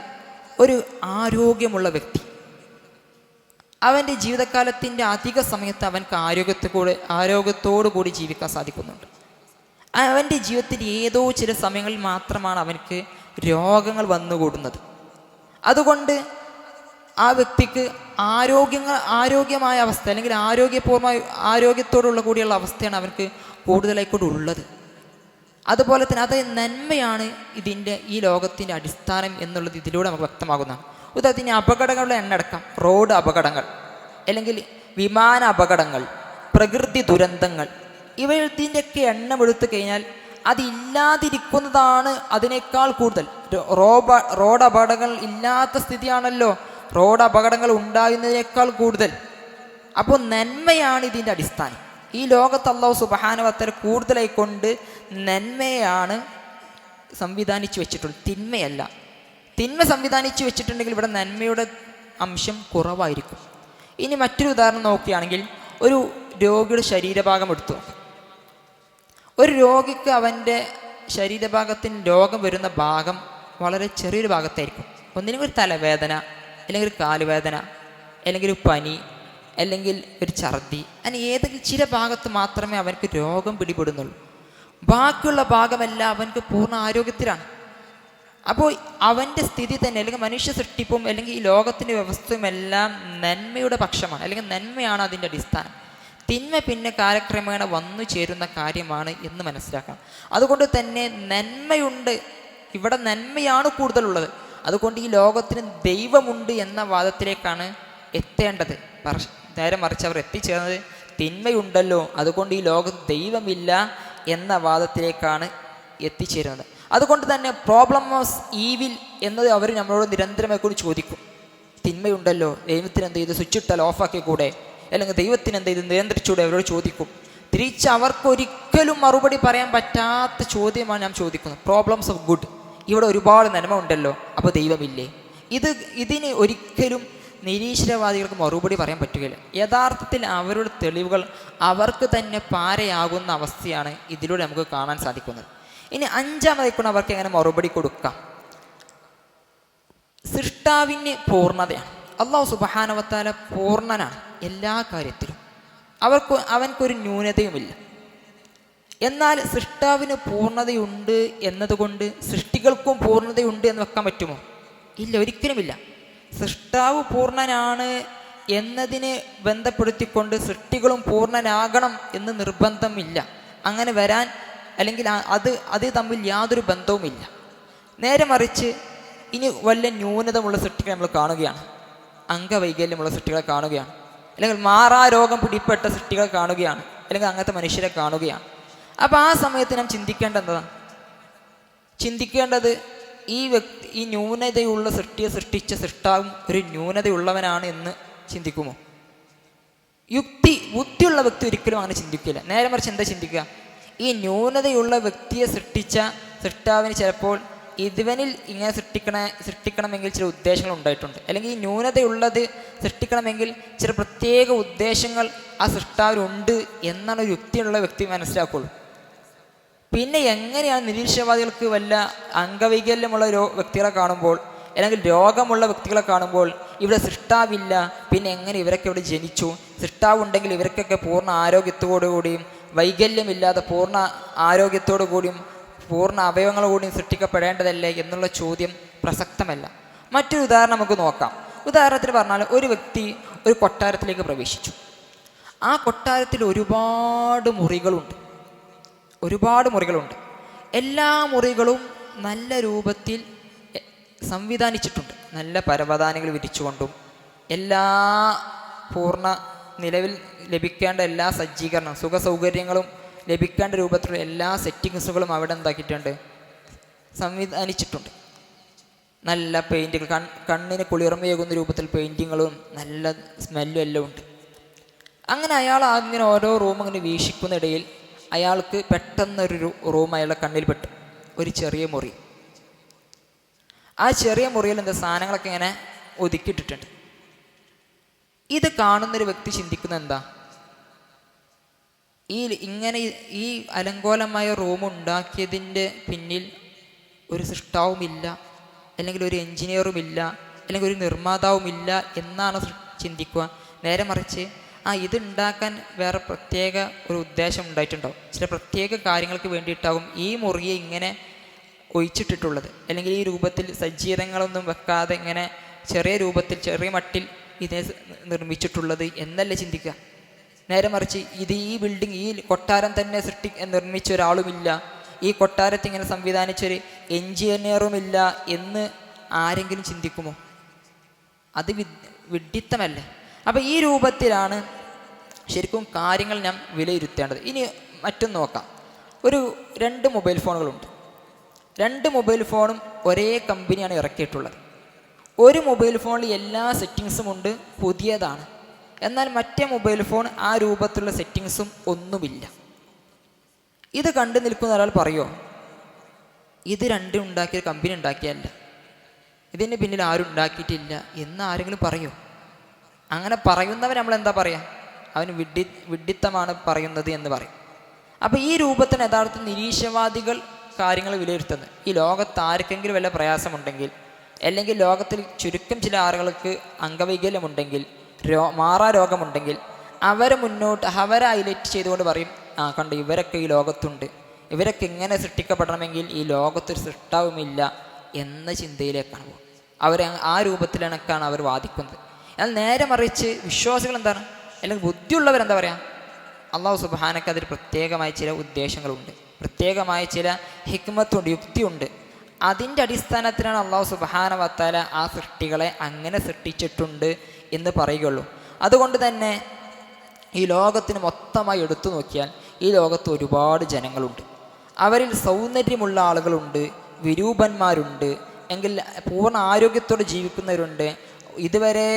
ഒരു ആരോഗ്യമുള്ള വ്യക്തി, അവൻ്റെ ജീവിതകാലത്തിൻ്റെ അധിക സമയത്ത് അവൻക്ക് ആരോഗ്യത്തോടു കൂടി ജീവിക്കാൻ സാധിക്കുന്നുണ്ട്. അവൻ്റെ ജീവിതത്തിൻ്റെ ഏതോ ചില സമയങ്ങളിൽ മാത്രമാണ് അവൻക്ക് രോഗങ്ങൾ വന്നുകൂടുന്നത്. അതുകൊണ്ട് ആ വ്യക്തിക്ക് ആരോഗ്യമായ അവസ്ഥ, അല്ലെങ്കിൽ ആരോഗ്യത്തോടുള്ള കൂടിയുള്ള അവസ്ഥയാണ് അവർക്ക് കൂടുതലായിക്കൊണ്ട് ഉള്ളത്. അതുപോലെ തന്നെ അത് നന്മയാണ് ഈ ലോകത്തിൻ്റെ അടിസ്ഥാനം എന്നുള്ളത് ഇതിലൂടെ നമുക്ക് വ്യക്തമാകുന്നതാണ്. ഉദാഹരണത്തിന് അപകടങ്ങളുടെ എണ്ണടക്കം, റോഡ് അപകടങ്ങൾ, അല്ലെങ്കിൽ വിമാന അപകടങ്ങൾ, പ്രകൃതി ദുരന്തങ്ങൾ, ഇവയത്തിൻ്റെയൊക്കെ എണ്ണം എടുത്തു കഴിഞ്ഞാൽ അതില്ലാതിരിക്കുന്നതാണ് അതിനേക്കാൾ കൂടുതൽ. റോഡ് അപകടങ്ങൾ ഇല്ലാത്ത സ്ഥിതിയാണല്ലോ റോഡ് അപകടങ്ങൾ ഉണ്ടാകുന്നതിനേക്കാൾ കൂടുതൽ. അപ്പോൾ നന്മയാണ് ഇതിൻ്റെ അടിസ്ഥാനം. ഈ ലോകത്ത് അല്ലാഹു സുബ്ഹാനഹു വ തആല കൂടുതലായിക്കൊണ്ട് നന്മയാണ് സംവിധാനിച്ചു വെച്ചിട്ടുള്ളത്, തിന്മയല്ല. തിന്മ സംവിധാനിച്ചു വെച്ചിട്ടുണ്ടെങ്കിൽ ഇവിടെ നന്മയുടെ അംശം കുറവായിരിക്കും. ഇനി മറ്റൊരു ഉദാഹരണം നോക്കുകയാണെങ്കിൽ, ഒരു രോഗിയുടെ ശരീരഭാഗം എടുത്തു നോക്കാം. ഒരു രോഗിക്ക് അവൻ്റെ ശരീരഭാഗത്തിന് രോഗം വരുന്ന ഭാഗം വളരെ ചെറിയൊരു ഭാഗത്തായിരിക്കും. ഒന്നിനും ഒരു തലവേദന, അല്ലെങ്കിൽ ഒരു കാലുവേദന, അല്ലെങ്കിൽ ഒരു പനി, അല്ലെങ്കിൽ ഒരു ഛർദി, അങ്ങനെ ഏതെങ്കിലും ചില ഭാഗത്ത് മാത്രമേ അവർക്ക് രോഗം പിടിപെടുന്നുള്ളൂ. ബാക്കിയുള്ള ഭാഗമെല്ലാം അവൻക്ക് പൂർണ്ണ ആരോഗ്യത്തിലാണ്. അപ്പോൾ അവൻ്റെ സ്ഥിതി തന്നെ, അല്ലെങ്കിൽ മനുഷ്യ സൃഷ്ടിപ്പും അല്ലെങ്കിൽ ഈ ലോകത്തിൻ്റെ വ്യവസ്ഥയും എല്ലാം നന്മയുടെ പക്ഷമാണ്, അല്ലെങ്കിൽ നന്മയാണ് അതിൻ്റെ അടിസ്ഥാനം. തിന്മ പിന്നെ കാലക്രമേണ വന്നു ചേരുന്ന കാര്യമാണ് എന്ന് മനസ്സിലാക്കണം. അതുകൊണ്ട് തന്നെ നന്മയുണ്ട്, ഇവിടെ നന്മയാണ് കൂടുതലുള്ളത്. അതുകൊണ്ട് ഈ ലോകത്തിന് ദൈവമുണ്ട് എന്ന വാദത്തിലേക്കാണ് എത്തേണ്ടത്. നേരെ മറിച്ച് അവർ എത്തിച്ചേർന്നത് തിന്മയുണ്ടല്ലോ, അതുകൊണ്ട് ഈ ലോകത്ത് ദൈവമില്ല എന്ന വാദത്തിലേക്കാണ് എത്തിച്ചേരുന്നത്. അതുകൊണ്ട് തന്നെ പ്രോബ്ലം ഓഫ് ഈവിൽ എന്നത് അവർ നമ്മളോട് നിരന്തരമായി കൂടി ചോദിക്കും. തിന്മയുണ്ടല്ലോ, ദൈവത്തിന് എന്ത് ചെയ്ത് സ്വിച്ചിട്ടാൽ ഓഫാക്കി കൂടെ, അല്ലെങ്കിൽ ദൈവത്തിന് എന്ത് ചെയ്ത് നിയന്ത്രിച്ചൂടെ അവരോട് ചോദിക്കും. തിരിച്ച് അവർക്കൊരിക്കലും മറുപടി പറയാൻ പറ്റാത്ത ചോദ്യമാണ് ഞാൻ ചോദിക്കുന്നത്. പ്രോബ്ലംസ് ഓഫ് ഗുഡ്, ഇവിടെ ഒരുപാട് നന്മ ഉണ്ടല്ലോ, അപ്പോൾ ദൈവമില്ലേ? ഇതിന് ഒരിക്കലും നിരീശ്വരവാദികൾക്ക് മറുപടി പറയാൻ പറ്റുകയില്ല. യഥാർത്ഥത്തിൽ അവരുടെ തെളിവുകൾ അവർക്ക് തന്നെ പാരയാകുന്ന അവസ്ഥയാണ് ഇതിലൂടെ നമുക്ക് കാണാൻ സാധിക്കുന്നത്. ഇനി അഞ്ചാമതായിക്കൊണ്ട് അവർക്ക് എങ്ങനെ മറുപടി കൊടുക്കാം? സൃഷ്ടാവിന് പൂർണ്ണതയാണ്. അല്ലാഹു സുബ്ഹാനഹു വ തആല പൂർണ്ണനാണ് എല്ലാ കാര്യത്തിലും. അവൻക്കൊരു ന്യൂനതയുമില്ല. എന്നാൽ സൃഷ്ടാവിന് പൂർണ്ണതയുണ്ട് എന്നതുകൊണ്ട് സൃഷ്ടികൾക്കും പൂർണ്ണതയുണ്ട് എന്ന് വെക്കാൻ പറ്റുമോ? ഇല്ല, ഒരിക്കലുമില്ല. സൃഷ്ടാവ് പൂർണ്ണനാണ് എന്നതിനെ ബന്ധപ്പെടുത്തിക്കൊണ്ട് സൃഷ്ടികളും പൂർണ്ണനാകണം എന്ന് നിർബന്ധമില്ല. അങ്ങനെ വരാൻ അല്ലെങ്കിൽ അത് തമ്മിൽ യാതൊരു ബന്ധവുമില്ല. നേരെ മറിച്ച് ഇനി വല്ല ന്യൂനതമുള്ള സൃഷ്ടികളെ നമ്മൾ കാണുകയാണ്, അംഗവൈകല്യമുള്ള സൃഷ്ടികളെ കാണുകയാണ്, അല്ലെങ്കിൽ മാറാരോഗം പിടിപ്പെട്ട സൃഷ്ടികളെ കാണുകയാണ്, അല്ലെങ്കിൽ അങ്ങനത്തെ മനുഷ്യരെ കാണുകയാണ്. അപ്പോൾ ആ സമയത്ത് നാം ചിന്തിക്കേണ്ടത് ഈ ന്യൂനതയുള്ള സൃഷ്ടിയെ സൃഷ്ടിച്ച സൃഷ്ടാവും ഒരു ന്യൂനതയുള്ളവനാണ് എന്ന് ചിന്തിക്കുമോ? ബുദ്ധിയുള്ള വ്യക്തി ഒരിക്കലും അങ്ങനെ ചിന്തിക്കില്ല. നേരെ മറിച്ച് എന്താ ചിന്തിക്കുക? ഈ ന്യൂനതയുള്ള വ്യക്തിയെ സൃഷ്ടിച്ച സൃഷ്ടാവിന് ചിലപ്പോൾ ഇവനിൽ ഇങ്ങനെ സൃഷ്ടിക്കണമെങ്കിൽ ചില ഉദ്ദേശങ്ങൾ ഉണ്ടായിട്ടുണ്ട്, അല്ലെങ്കിൽ ഈ ന്യൂനതയുള്ളത് സൃഷ്ടിക്കണമെങ്കിൽ ചില പ്രത്യേക ഉദ്ദേശങ്ങൾ ആ സൃഷ്ടാവിനുണ്ട് എന്നാണ് ഒരു യുക്തിയുള്ള വ്യക്തി മനസ്സിലാക്കുള്ളൂ. പിന്നെ എങ്ങനെയാണ് നിരീശ്വരവാദികൾക്ക് വല്ല അംഗവൈകല്യമുള്ള വ്യക്തികളെ കാണുമ്പോൾ, അല്ലെങ്കിൽ രോഗമുള്ള വ്യക്തികളെ കാണുമ്പോൾ ഇവിടെ സൃഷ്ടാവില്ല, പിന്നെ എങ്ങനെ ഇവരൊക്കെ ഇവിടെ ജനിച്ചു? സൃഷ്ടാവുണ്ടെങ്കിൽ ഇവർക്കൊക്കെ പൂർണ്ണ ആരോഗ്യത്തോടു കൂടിയും വൈകല്യമില്ലാതെ പൂർണ്ണ ആരോഗ്യത്തോടു കൂടിയും പൂർണ്ണ അവയവങ്ങളോടുകൂടിയും സൃഷ്ടിക്കപ്പെടേണ്ടതല്ലേ എന്നുള്ള ചോദ്യം പ്രസക്തമല്ല. മറ്റൊരു ഉദാഹരണം നമുക്ക് നോക്കാം. ഉദാഹരണത്തിന് പറഞ്ഞാൽ, ഒരു വ്യക്തി ഒരു കൊട്ടാരത്തിലേക്ക് പ്രവേശിച്ചു. ആ കൊട്ടാരത്തിൽ ഒരുപാട് മുറികളുണ്ട്. എല്ലാ മുറികളും നല്ല രൂപത്തിൽ സംവിധാനിച്ചിട്ടുണ്ട്. നല്ല പരവതാനികൾ വിരിച്ചുകൊണ്ടും എല്ലാ പൂർണ്ണ നിലവിൽ ലഭിക്കേണ്ട എല്ലാ സജ്ജീകരണം സുഖ സൗകര്യങ്ങളും ലഭിക്കേണ്ട രൂപത്തിലുള്ള എല്ലാ സെറ്റിങ്സുകളും അവിടെ എന്താക്കിയിട്ടുണ്ട്, സംവിധാനിച്ചിട്ടുണ്ട്. നല്ല പെയിൻറ്റുകൾ, കണ്ണിന് കുളിർമയേകുന്ന രൂപത്തിൽ പെയിൻറ്റിങ്ങുകളും നല്ല സ്മെല്ലും എല്ലാം ഉണ്ട്. അങ്ങനെ അയാൾ അങ്ങനെ ഓരോ റൂം അങ്ങനെ വീക്ഷിക്കുന്നിടയിൽ അയാൾക്ക് പെട്ടെന്നൊരു റൂം അയാളുടെ കണ്ണിൽപ്പെട്ടു, ഒരു ചെറിയ മുറി. ആ ചെറിയ മുറിയിൽ എന്താ സാധനങ്ങളൊക്കെ ഇങ്ങനെ ഒതുക്കിയിട്ടിട്ടുണ്ട്. ഇത് കാണുന്നൊരു വ്യക്തി ചിന്തിക്കുന്നത് എന്താ? ഈ അലങ്കോലമായ റൂം ഉണ്ടാക്കിയതിൻ്റെ പിന്നിൽ ഒരു സൃഷ്ടാവുമില്ല, അല്ലെങ്കിൽ ഒരു എൻജിനീയറുമില്ല, അല്ലെങ്കിൽ ഒരു നിർമ്മാതാവുമില്ല എന്നാണ് ചിന്തിക്കുക. നേരെ മറിച്ച് ഇതുണ്ടാക്കാൻ വേറെ പ്രത്യേക ഒരു ഉദ്ദേശം ഉണ്ടായിട്ടുണ്ടാവും. ചില പ്രത്യേക കാര്യങ്ങൾക്ക് വേണ്ടിയിട്ടാവും ഈ മുറിയെ ഇങ്ങനെ ഒഴിച്ചിട്ടിട്ടുള്ളത്, അല്ലെങ്കിൽ ഈ രൂപത്തിൽ സജ്ജീകരണങ്ങളൊന്നും വെക്കാതെ ഇങ്ങനെ ചെറിയ രൂപത്തിൽ ചെറിയ മട്ടിൽ ഇതിനെ നിർമ്മിച്ചിട്ടുള്ളത് എന്നല്ലേ ചിന്തിക്കുക. നേരെ മറിച്ച് ഈ ബിൽഡിംഗ്, ഈ കൊട്ടാരം തന്നെ നിർമ്മിച്ച ഒരാളുമില്ല, ഈ കൊട്ടാരത്തിൽ ഇങ്ങനെ സംവിധാനിച്ചൊരു എൻജിനീയറുമില്ല എന്ന് ആരെങ്കിലും ചിന്തിക്കുമോ? അത് വിഡ്ഢിത്തമല്ലേ? അപ്പം ഈ രൂപത്തിലാണ് ശരിക്കും കാര്യങ്ങൾ നാം വിലയിരുത്തേണ്ടത്. ഇനി മറ്റൊന്ന് നോക്കാം. രണ്ട് മൊബൈൽ ഫോണുകളുണ്ട്. രണ്ട് മൊബൈൽ ഫോണും ഒരേ കമ്പനിയാണ് ഇറക്കിയിട്ടുള്ളത്. ഒരു മൊബൈൽ ഫോണിൽ എല്ലാ സെറ്റിങ്സും ഉണ്ട്, പുതിയതാണ്. എന്നാൽ മറ്റേ മൊബൈൽ ഫോൺ ആ രൂപത്തിലുള്ള സെറ്റിങ്സും ഒന്നുമില്ല. ഇത് കണ്ടു നിൽക്കുന്ന ഒരാൾ പറയുമോ, ഇത് രണ്ടും ഉണ്ടാക്കിയ കമ്പനി ഉണ്ടാക്കിയല്ല, ഇതിന് പിന്നിൽ ആരും ഉണ്ടാക്കിയിട്ടില്ല എന്ന് ആരെങ്കിലും പറയുമോ? അങ്ങനെ പറയുന്നവർ നമ്മൾ എന്താ പറയുക? അവന് വിഡ്ഢിത്തമാണ് പറയുന്നത് എന്ന് പറയും. അപ്പോൾ ഈ രൂപത്തിന് യഥാർത്ഥ നിരീശ്വരവാദികൾ കാര്യങ്ങൾ വിലയിരുത്തുന്നത്, ഈ ലോകത്ത് ആർക്കെങ്കിലും വല്ല പ്രയാസമുണ്ടെങ്കിൽ, അല്ലെങ്കിൽ ലോകത്തിൽ ചുരുക്കം ചില ആളുകൾക്ക് അംഗവൈകല്യമുണ്ടെങ്കിൽ, മാറാരോഗമുണ്ടെങ്കിൽ അവരെ ഹൈലൈറ്റ് ചെയ്തുകൊണ്ട് പറയും, കണ്ട് ഇവരൊക്കെ ഈ ലോകത്തുണ്ട്, ഇവരൊക്കെ ഇങ്ങനെ സൃഷ്ടിക്കപ്പെടണമെങ്കിൽ ഈ ലോകത്തൊരു സൃഷ്ടാവുമില്ല എന്ന ചിന്തയിലേക്കാണ് ആ രൂപത്തിലൊക്കെയാണ് അവർ വാദിക്കുന്നത്. എന്നാൽ നേരെ മറിച്ച് വിശ്വാസികൾ എന്താണ്, അല്ലെങ്കിൽ ബുദ്ധിയുള്ളവരെന്താ പറയുക, അള്ളാഹു സുബ്ഹാനഹു അതിൽ പ്രത്യേകമായ ചില ഉദ്ദേശങ്ങളുണ്ട്, പ്രത്യേകമായ ചില ഹിക്മത്തുണ്ട്, യുക്തിയുണ്ട്. അതിൻ്റെ അടിസ്ഥാനത്തിലാണ് അള്ളാഹു സുബ്ഹാനഹു വ തആല ആ സൃഷ്ടികളെ അങ്ങനെ സൃഷ്ടിച്ചിട്ടുണ്ട് എന്ന് പറയുകയുള്ളൂ. അതുകൊണ്ട് തന്നെ ഈ ലോകത്തിന് മൊത്തമായി എടുത്തു നോക്കിയാൽ ഈ ലോകത്ത് ഒരുപാട് ജനങ്ങളുണ്ട്. അവരിൽ സൗന്ദര്യമുള്ള ആളുകളുണ്ട്, വിരൂപന്മാരുണ്ട്, എങ്കിൽ പൂർണ്ണ ആരോഗ്യത്തോടെ ജീവിക്കുന്നവരുണ്ട്, ഇതുവരെ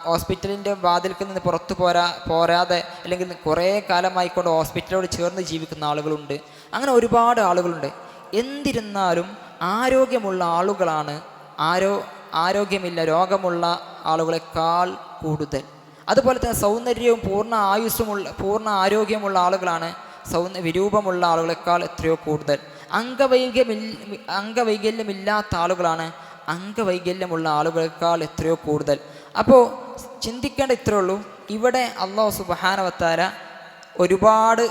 ഹോസ്പിറ്റലിൻ്റെ വാതിൽക്കിൽ നിന്ന് പുറത്തു പോരാതെ അല്ലെങ്കിൽ കുറേ കാലമായിക്കൊണ്ട് ഹോസ്പിറ്റലോട് ചേർന്ന് ജീവിക്കുന്ന ആളുകളുണ്ട്. അങ്ങനെ ഒരുപാട് ആളുകളുണ്ട്. എന്നിരുന്നാലും ആരോഗ്യമുള്ള ആളുകളാണ് ആരോഗ്യമില്ല, രോഗമുള്ള ആളുകളെക്കാൾ കൂടുതൽ. അതുപോലെ തന്നെ സൗന്ദര്യവും പൂർണ്ണ ആരോഗ്യമുള്ള ആളുകളാണ് വിരൂപമുള്ള ആളുകളെക്കാൾ എത്രയോ കൂടുതൽ. അംഗവൈകല്യമില്ലാത്ത ആളുകളാണ് അംഗവൈകല്യമുള്ള ആളുകളെക്കാൾ എത്രയോ കൂടുതൽ. അപ്പോൾ ചിന്തിക്കേണ്ട ഇത്രയേ ഉള്ളൂ, ഇവിടെ അള്ളാഹു സുബ്ഹാനഹു വ തആല ഒരുപാട്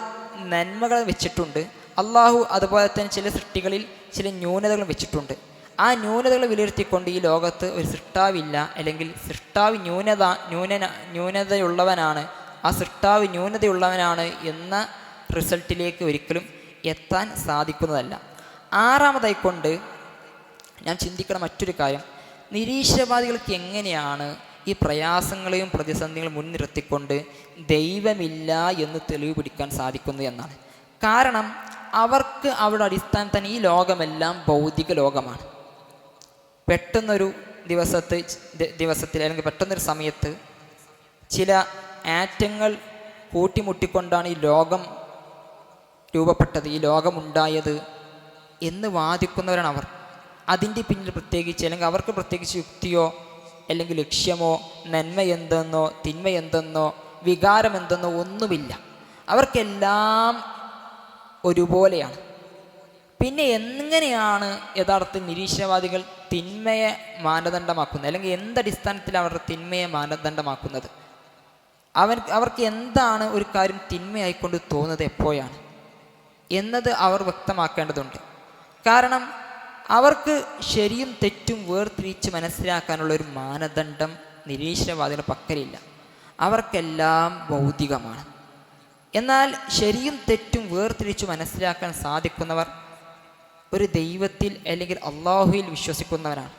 നന്മകൾ വെച്ചിട്ടുണ്ട്. അള്ളാഹു അതുപോലെ തന്നെ ചില സൃഷ്ടികളിൽ ചില ന്യൂനതകൾ വെച്ചിട്ടുണ്ട്. ആ ന്യൂനതകൾ വിലയിരുത്തിക്കൊണ്ട് ഈ ലോകത്ത് ഒരു സൃഷ്ടാവില്ല, അല്ലെങ്കിൽ സൃഷ്ടാവ് ന്യൂനതയുള്ളവനാണ്, ആ സൃഷ്ടാവ് ന്യൂനതയുള്ളവനാണ് എന്ന റിസൾട്ടിലേക്ക് ഒരിക്കലും എത്താൻ സാധിക്കുന്നതല്ല. ആറാമതായിക്കൊണ്ട് ഞാൻ ചിന്തിക്കുന്ന മറ്റൊരു കാര്യം, നിരീശ്വരവാദികൾക്ക് എങ്ങനെയാണ് ഈ പ്രയാസങ്ങളെയും പ്രതിസന്ധികളും മുൻനിർത്തിക്കൊണ്ട് ദൈവമില്ല എന്ന് തെളിവ് പിടിക്കാൻ സാധിക്കുന്നത് എന്നാണ്. കാരണം അവർക്ക് അവരുടെ അടിസ്ഥാനം തന്നെ ഈ ലോകമെല്ലാം ഭൗതിക ലോകമാണ്. പെട്ടെന്നൊരു ദിവസത്തിൽ അല്ലെങ്കിൽ പെട്ടെന്നൊരു സമയത്ത് ചില ആറ്റങ്ങൾ കൂട്ടിമുട്ടിക്കൊണ്ടാണ് ഈ ലോകം രൂപപ്പെട്ടത്, ഈ ലോകമുണ്ടായത് എന്ന് വാദിക്കുന്നവരാണ് അവർ. അതിൻ്റെ പിന്നിൽ പ്രത്യേകിച്ച് അല്ലെങ്കിൽ അവർക്ക് പ്രത്യേകിച്ച് യുക്തിയോ അല്ലെങ്കിൽ ലക്ഷ്യമോ നന്മ എന്തെന്നോ തിന്മ എന്തെന്നോ വികാരം എന്തെന്നോ ഒന്നുമില്ല. അവർക്കെല്ലാം ഒരുപോലെയാണ്. പിന്നെ എങ്ങനെയാണ് യഥാർത്ഥത്തിൽ നിരീശ്വരവാദികൾ തിന്മയെ മാനദണ്ഡമാക്കുന്നത്, അല്ലെങ്കിൽ എന്തടിസ്ഥാനത്തിൽ അവരുടെ തിന്മയെ മാനദണ്ഡമാക്കുന്നത്? അവർക്ക് എന്താണ് ഒരു കാര്യം തിന്മയായിക്കൊണ്ട് തോന്നുന്നത് എപ്പോഴാണ് എന്നത് അവർ വ്യക്തമാക്കേണ്ടതുണ്ട്. കാരണം അവർക്ക് ശരിയും തെറ്റും വേർതിരിച്ച് മനസ്സിലാക്കാനുള്ള ഒരു മാനദണ്ഡം നിരീശ്വരവാദികളുടെ പക്കലില്ല. അവർക്കെല്ലാം ഭൗതികമാണ്. എന്നാൽ ശരിയും തെറ്റും വേർതിരിച്ച് മനസ്സിലാക്കാൻ സാധിക്കുന്നവർ ഒരു ദൈവത്തിൽ അല്ലെങ്കിൽ അള്ളാഹുവിൽ വിശ്വസിക്കുന്നവരാണ്.